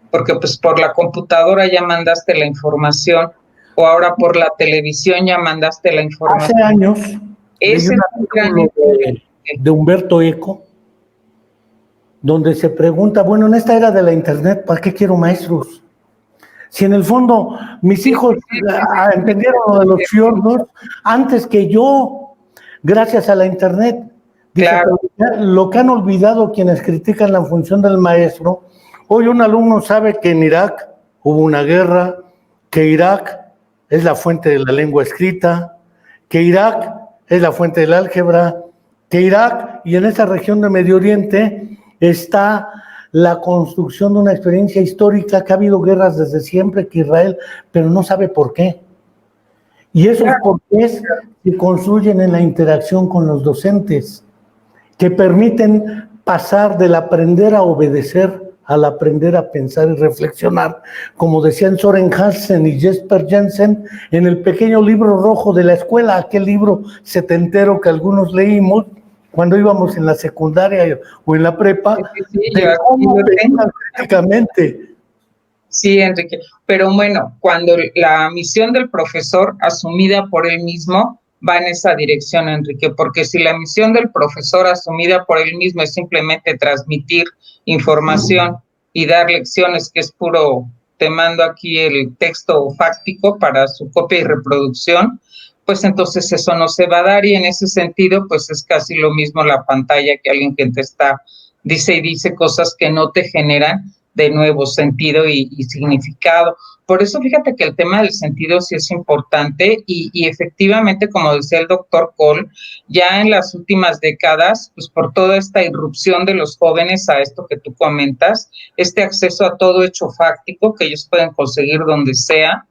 porque pues por la computadora ya mandaste la información, o ahora por la televisión ya mandaste la información. Hace años leí Ese un es un gran artículo de Humberto Eco, donde se pregunta, bueno, en esta era de la internet, ¿para qué quiero maestros? Si en el fondo mis hijos entendieron lo de los fiordos antes que yo, gracias a la internet. Dice, Claro. lo que han olvidado quienes critican la función del maestro, hoy un alumno sabe que en Irak hubo una guerra, que Irak es la fuente de la lengua escrita, que Irak es la fuente del álgebra, que Irak y en esa región de Medio Oriente está la construcción de una experiencia histórica, que ha habido guerras desde siempre, que Israel, pero no sabe por qué. Y esos porqués se construyen en la interacción con los docentes, que permiten pasar del aprender a obedecer al aprender a pensar y reflexionar, como decían Soren Hansen y Jesper Jensen en el pequeño libro rojo de la escuela, aquel libro setentero que algunos leímos cuando íbamos en la secundaria o en la prepa, de cómo pensar críticamente. Sí, Enrique, pero bueno, cuando la misión del profesor asumida por él mismo va en esa dirección, Enrique, porque si la misión del profesor asumida por él mismo es simplemente transmitir información y dar lecciones, que es puro, te mando aquí el texto fáctico para su copia y reproducción, pues entonces eso no se va a dar, y en ese sentido pues es casi lo mismo la pantalla que alguien que te está, dice y dice cosas que no te generan de nuevo sentido y significado. Por eso fíjate que el tema del sentido sí es importante y efectivamente, como decía el doctor Cole, ya en las últimas décadas, pues por toda esta irrupción de los jóvenes a esto que tú comentas, este acceso a todo hecho fáctico que ellos pueden conseguir donde sea,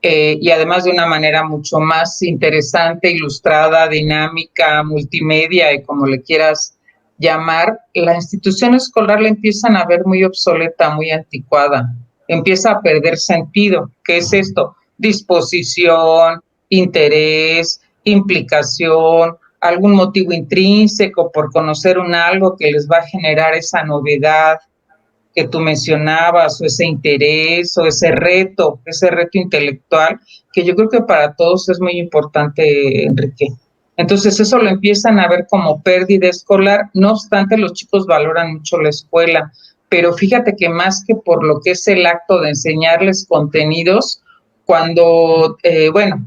y además de una manera mucho más interesante, ilustrada, dinámica, multimedia y como le quieras llamar, la institución escolar la empiezan a ver muy obsoleta, muy anticuada, empieza a perder sentido. ¿Qué es esto? Disposición, interés, implicación, algún motivo intrínseco por conocer un algo que les va a generar esa novedad que tú mencionabas, o ese interés, o ese reto intelectual, que yo creo que para todos es muy importante, Enrique. Entonces eso lo empiezan a ver como pérdida escolar, no obstante los chicos valoran mucho la escuela, pero fíjate que más que por lo que es el acto de enseñarles contenidos, cuando,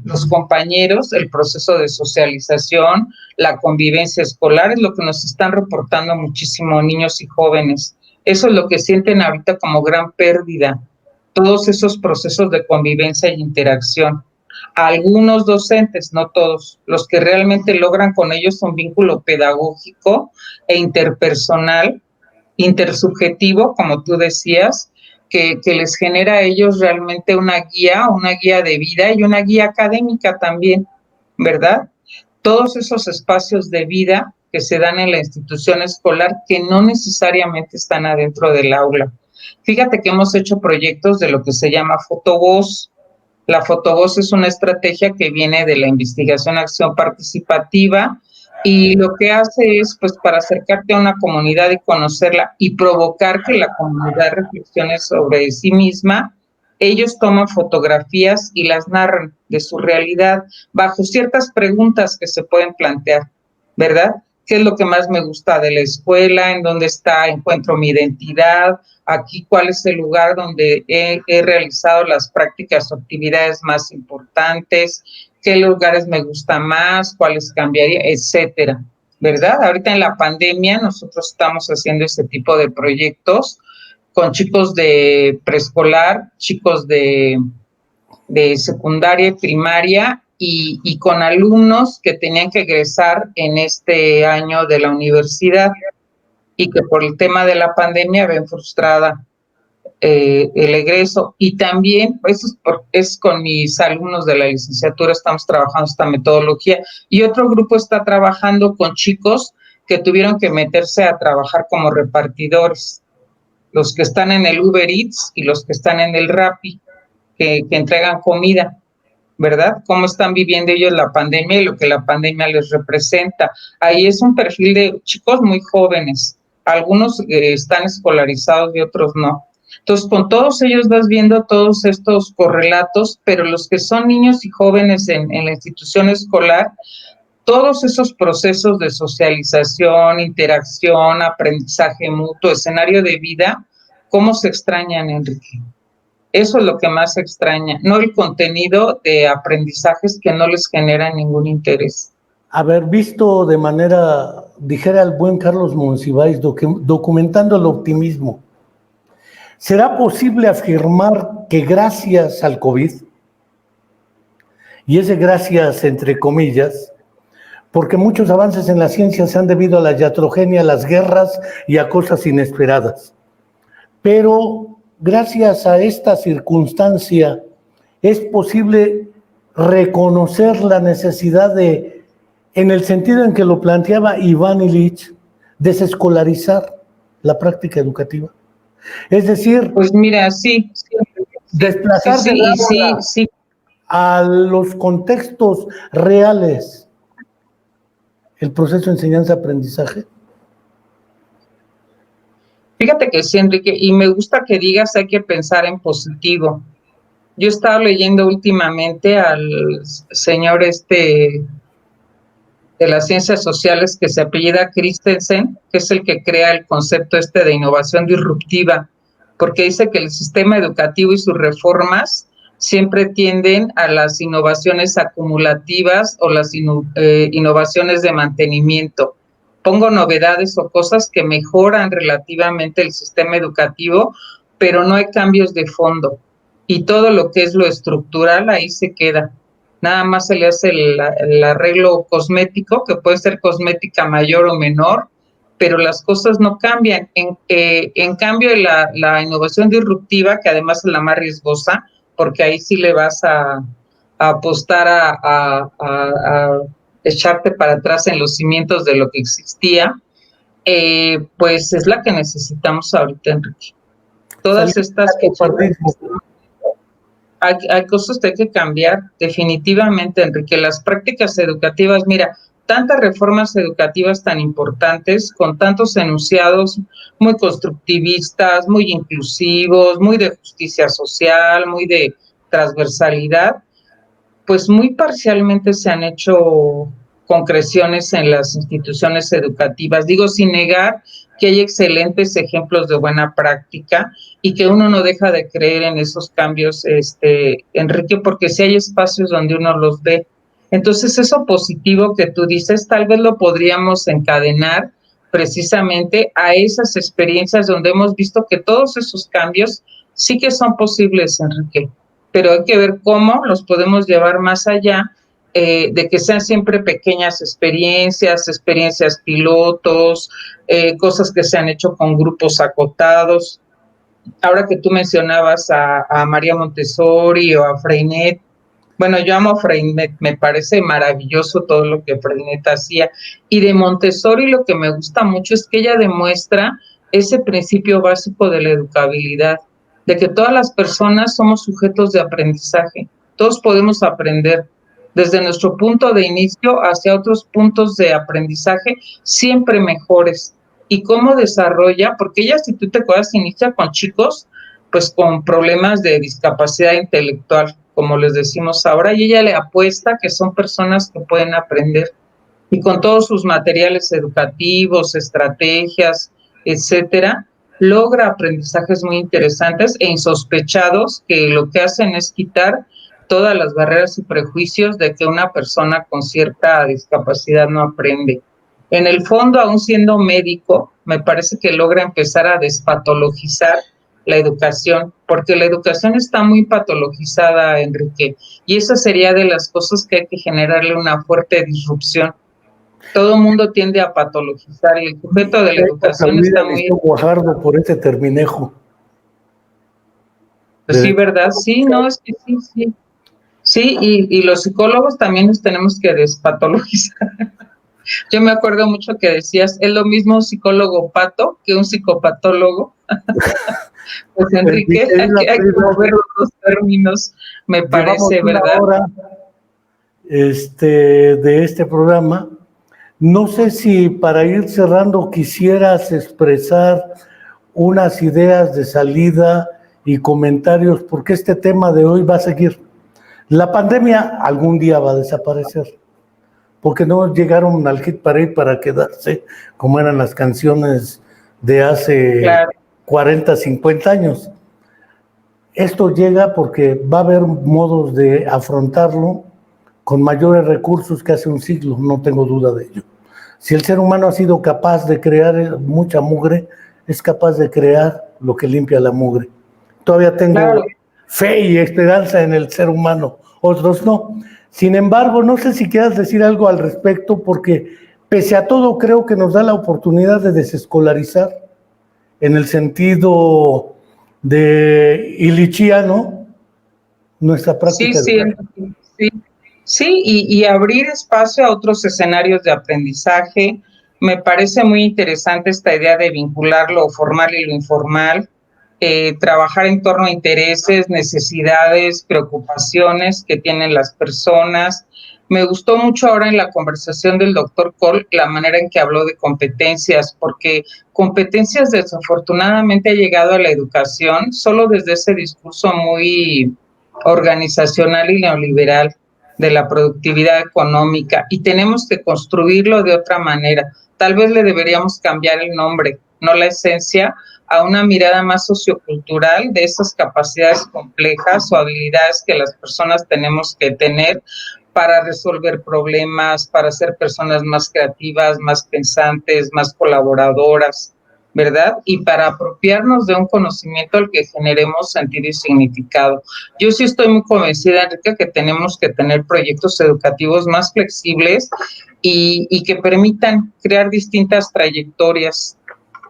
los compañeros, el proceso de socialización, la convivencia escolar es lo que nos están reportando muchísimo niños y jóvenes. Eso es lo que sienten ahorita como gran pérdida, todos esos procesos de convivencia e interacción. Algunos docentes, no todos, los que realmente logran con ellos un vínculo pedagógico e interpersonal, intersubjetivo, como tú decías, que les genera a ellos realmente una guía de vida y una guía académica también, ¿verdad? Todos esos espacios de vida que se dan en la institución escolar que no necesariamente están adentro del aula. Fíjate que hemos hecho proyectos de lo que se llama fotovoz. La fotovoz es una estrategia que viene de la investigación acción participativa, y lo que hace es, pues, para acercarte a una comunidad y conocerla y provocar que la comunidad reflexione sobre sí misma, ellos toman fotografías y las narran de su realidad bajo ciertas preguntas que se pueden plantear, ¿verdad? ¿Qué es lo que más me gusta de la escuela? ¿En dónde está? ¿Encuentro mi identidad? Aquí, ¿cuál es el lugar donde he realizado las prácticas o actividades más importantes? ¿Qué lugares me gustan más? ¿Cuáles cambiaría? Etcétera, ¿verdad? Ahorita en la pandemia nosotros estamos haciendo este tipo de proyectos con chicos de preescolar, chicos de secundaria y primaria y con alumnos que tenían que egresar en este año de la universidad y que por el tema de la pandemia ven frustrada el egreso. Y también, pues, es con mis alumnos de la licenciatura, estamos trabajando esta metodología, y otro grupo está trabajando con chicos que tuvieron que meterse a trabajar como repartidores, los que están en el Uber Eats y los que están en el Rappi, que entregan comida, ¿verdad? Cómo están viviendo ellos la pandemia y lo que la pandemia les representa. Ahí es un perfil de chicos muy jóvenes, algunos están escolarizados y otros no. Entonces, con todos ellos vas viendo todos estos correlatos, pero los que son niños y jóvenes en la institución escolar, todos esos procesos de socialización, interacción, aprendizaje mutuo, escenario de vida, ¿cómo se extrañan, Enrique? Eso es lo que más extraña, no el contenido de aprendizajes que no les genera ningún interés. Haber visto de manera, dijera el buen Carlos Monsiváis, documentando el optimismo. ¿Será posible afirmar que gracias al COVID, y ese gracias entre comillas, porque muchos avances en la ciencia se han debido a la iatrogenia, a las guerras y a cosas inesperadas, pero gracias a esta circunstancia es posible reconocer la necesidad de, en el sentido en que lo planteaba Iván Illich, desescolarizar la práctica educativa? Es decir, pues mira, sí, desplazar sí, sí, a los contextos reales el proceso de enseñanza-aprendizaje. Fíjate que sí, Enrique, y me gusta que digas hay que pensar en positivo. Yo he estado leyendo últimamente al señor de las ciencias sociales que se apellida Christensen, que es el que crea el concepto de innovación disruptiva, porque dice que el sistema educativo y sus reformas siempre tienden a las innovaciones acumulativas o las innovaciones de mantenimiento. Pongo novedades o cosas que mejoran relativamente el sistema educativo, pero no hay cambios de fondo. Y todo lo que es lo estructural ahí se queda. Nada más se le hace el arreglo cosmético, que puede ser cosmética mayor o menor, pero las cosas no cambian. En cambio, la innovación disruptiva, que además es la más riesgosa, porque ahí sí le vas a apostar a echarte para atrás en los cimientos de lo que existía, pues es la que necesitamos ahorita, Enrique. Todas estas hay cosas que hay que cambiar definitivamente, Enrique. Las prácticas educativas, mira, tantas reformas educativas tan importantes, con tantos enunciados muy constructivistas, muy inclusivos, muy de justicia social, muy de transversalidad, pues muy parcialmente se han hecho concreciones en las instituciones educativas. Digo, sin negar que hay excelentes ejemplos de buena práctica y que uno no deja de creer en esos cambios, Enrique, porque sí hay espacios donde uno los ve. Entonces, eso positivo que tú dices, tal vez lo podríamos encadenar precisamente a esas experiencias donde hemos visto que todos esos cambios sí que son posibles, Enrique, pero hay que ver cómo los podemos llevar más allá, de que sean siempre pequeñas experiencias pilotos, cosas que se han hecho con grupos acotados. Ahora que tú mencionabas a María Montessori o a Freinet, bueno, yo amo a Freinet, me parece maravilloso todo lo que Freinet hacía. Y de Montessori lo que me gusta mucho es que ella demuestra ese principio básico de la educabilidad, de que todas las personas somos sujetos de aprendizaje, todos podemos aprender desde nuestro punto de inicio hacia otros puntos de aprendizaje siempre mejores. Y cómo desarrolla, porque ella, si tú te acuerdas, inicia con chicos pues con problemas de discapacidad intelectual, como les decimos ahora, y ella le apuesta que son personas que pueden aprender. Y con todos sus materiales educativos, estrategias, etcétera, logra aprendizajes muy interesantes e insospechados que lo que hacen es quitar todas las barreras y prejuicios de que una persona con cierta discapacidad no aprende. En el fondo, aún siendo médico, me parece que logra empezar a despatologizar la educación, porque la educación está muy patologizada, Enrique, y esa sería de las cosas que hay que generarle una fuerte disrupción. Todo el mundo tiende a patologizar y el sujeto de la educación está muy... Guajardo por ese terminejo. Pues sí, ¿verdad? Sí, no, es que sí, sí. Sí, y los psicólogos también nos tenemos que despatologizar. Yo me acuerdo mucho que decías, es lo mismo un psicólogo pato que un psicopatólogo. Pues Enrique, hay que mover los dos términos, me parece, ¿verdad? Hora, de este programa. No sé si para ir cerrando quisieras expresar unas ideas de salida y comentarios, porque este tema de hoy va a seguir. La pandemia algún día va a desaparecer, porque no llegaron al hit parade para quedarse, como eran las canciones de hace 40, 50 años. Esto llega porque va a haber modos de afrontarlo con mayores recursos que hace un siglo, no tengo duda de ello. Si el ser humano ha sido capaz de crear mucha mugre, es capaz de crear lo que limpia la mugre. Todavía tengo fe y esperanza en el ser humano, otros no. Sin embargo, no sé si quieras decir algo al respecto, porque pese a todo creo que nos da la oportunidad de desescolarizar en el sentido de Illichiano nuestra práctica. Sí, y abrir espacio a otros escenarios de aprendizaje. Me parece muy interesante esta idea de vincular lo formal y lo informal, trabajar en torno a intereses, necesidades, preocupaciones que tienen las personas. Me gustó mucho ahora en la conversación del doctor Cole la manera en que habló de competencias, porque competencias desafortunadamente ha llegado a la educación solo desde ese discurso muy organizacional y neoliberal de la productividad económica, y tenemos que construirlo de otra manera. Tal vez le deberíamos cambiar el nombre, no la esencia, a una mirada más sociocultural de esas capacidades complejas o habilidades que las personas tenemos que tener para resolver problemas, para ser personas más creativas, más pensantes, más colaboradoras, ¿verdad? Y para apropiarnos de un conocimiento al que generemos sentido y significado. Yo sí estoy muy convencida, Enrique, que tenemos que tener proyectos educativos más flexibles y que permitan crear distintas trayectorias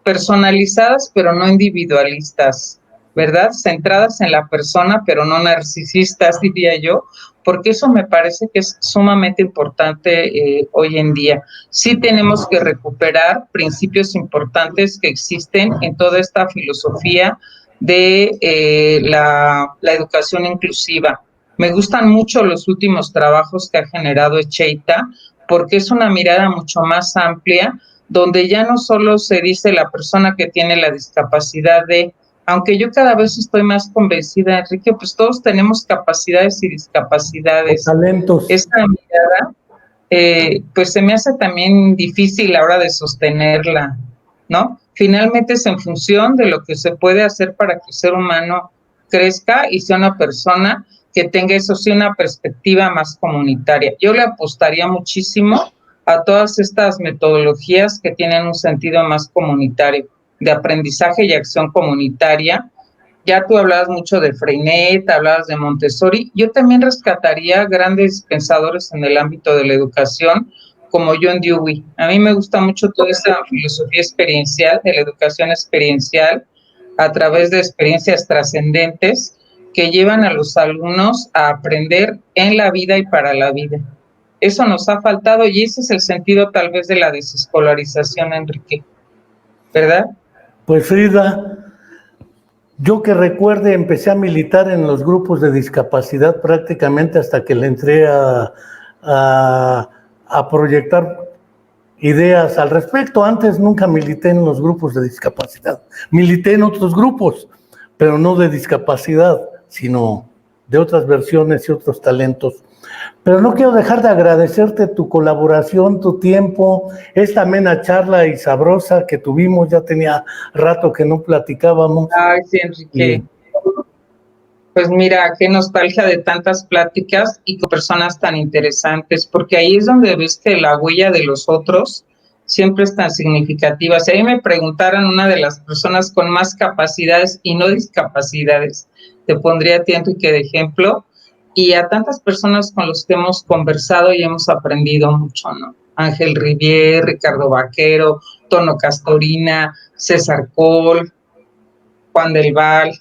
personalizadas, pero no individualistas, ¿verdad? Centradas en la persona, pero no narcisistas, diría yo, porque eso me parece que es sumamente importante hoy en día. Sí tenemos que recuperar principios importantes que existen en toda esta filosofía de la educación inclusiva. Me gustan mucho los últimos trabajos que ha generado Echeita, porque es una mirada mucho más amplia, donde ya no solo se dice la persona que tiene la discapacidad de, aunque yo cada vez estoy más convencida, Enrique, pues todos tenemos capacidades y discapacidades. Talentos. Esa mirada, pues se me hace también difícil a la hora de sostenerla, ¿no? Finalmente es en función de lo que se puede hacer para que el ser humano crezca y sea una persona que tenga, eso sí, una perspectiva más comunitaria. Yo le apostaría muchísimo a todas estas metodologías que tienen un sentido más comunitario, de aprendizaje y acción comunitaria. Ya tú hablabas mucho de Freinet, hablabas de Montessori. Yo también rescataría grandes pensadores en el ámbito de la educación, como John Dewey. A mí me gusta mucho toda esa filosofía experiencial, de la educación experiencial, a través de experiencias trascendentes que llevan a los alumnos a aprender en la vida y para la vida. Eso nos ha faltado y ese es el sentido tal vez de la desescolarización, Enrique, ¿verdad? Pues Frida, yo que recuerde empecé a militar en los grupos de discapacidad prácticamente hasta que le entré a a proyectar ideas al respecto. Antes nunca milité en los grupos de discapacidad. Milité en otros grupos, pero no de discapacidad, sino de otras versiones y otros talentos. Pero no quiero dejar de agradecerte tu colaboración, tu tiempo, esta amena charla y sabrosa que tuvimos. Ya tenía rato que no platicábamos. Ay, sí, Enrique. Pues mira, qué nostalgia de tantas pláticas y con personas tan interesantes, porque ahí es donde ves que la huella de los otros siempre es tan significativa. Si ahí me preguntaran una de las personas con más capacidades y no discapacidades, te pondría a ti, Enrique, de ejemplo, y a tantas personas con los que hemos conversado y hemos aprendido mucho, ¿no? Ángel Rivier, Ricardo Vaquero, Tono Castorina, César Col, Juan del Val,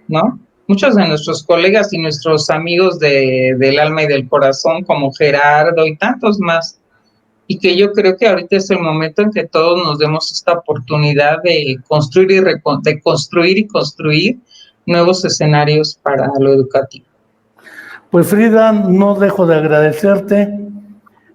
¿no? Muchos de nuestros colegas y nuestros amigos del alma y del corazón, como Gerardo y tantos más, y que yo creo que ahorita es el momento en que todos nos demos esta oportunidad de construir y construir nuevos escenarios para lo educativo. Pues Frida, no dejo de agradecerte,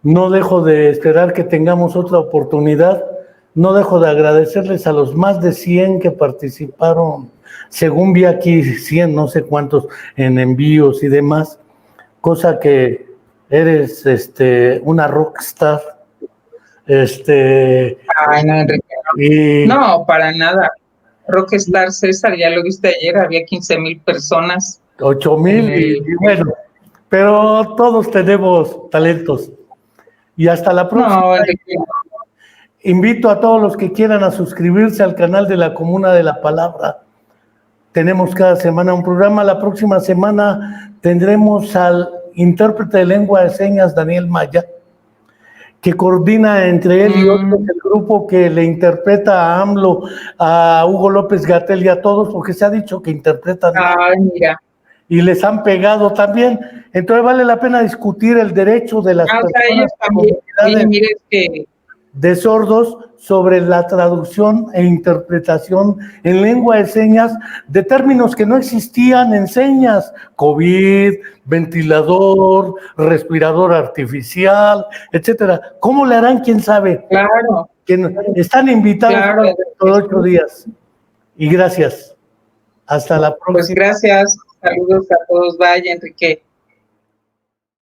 no dejo de esperar que tengamos otra oportunidad, no dejo de agradecerles a los más de 100 que participaron, según vi aquí 100, no sé cuántos en envíos y demás, cosa que eres una rockstar. Ay, no, Enrique, no, para nada. Rockstar, César, ya lo viste ayer, había 15,000 personas. 8,000 y bueno, pero todos tenemos talentos. Y hasta la próxima. No, Enrique. Invito a todos los que quieran a suscribirse al canal de la Comuna de la Palabra. Tenemos cada semana un programa. La próxima semana tendremos al intérprete de lengua de señas, Daniel Maya, que coordina entre él y otros el grupo que le interpreta a AMLO, a Hugo López-Gatell y a todos, porque se ha dicho que interpretan. Ay, mira. Y les han pegado también. Entonces vale la pena discutir el derecho de las personas de sordos sobre la traducción e interpretación en lengua de señas de términos que no existían en señas: COVID, ventilador, respirador artificial, etcétera. ¿Cómo le harán? ¿Quién sabe? Claro. Están invitados por 8 días. Y gracias. Hasta la próxima. Pues gracias. Saludos a todos. Vaya, Enrique.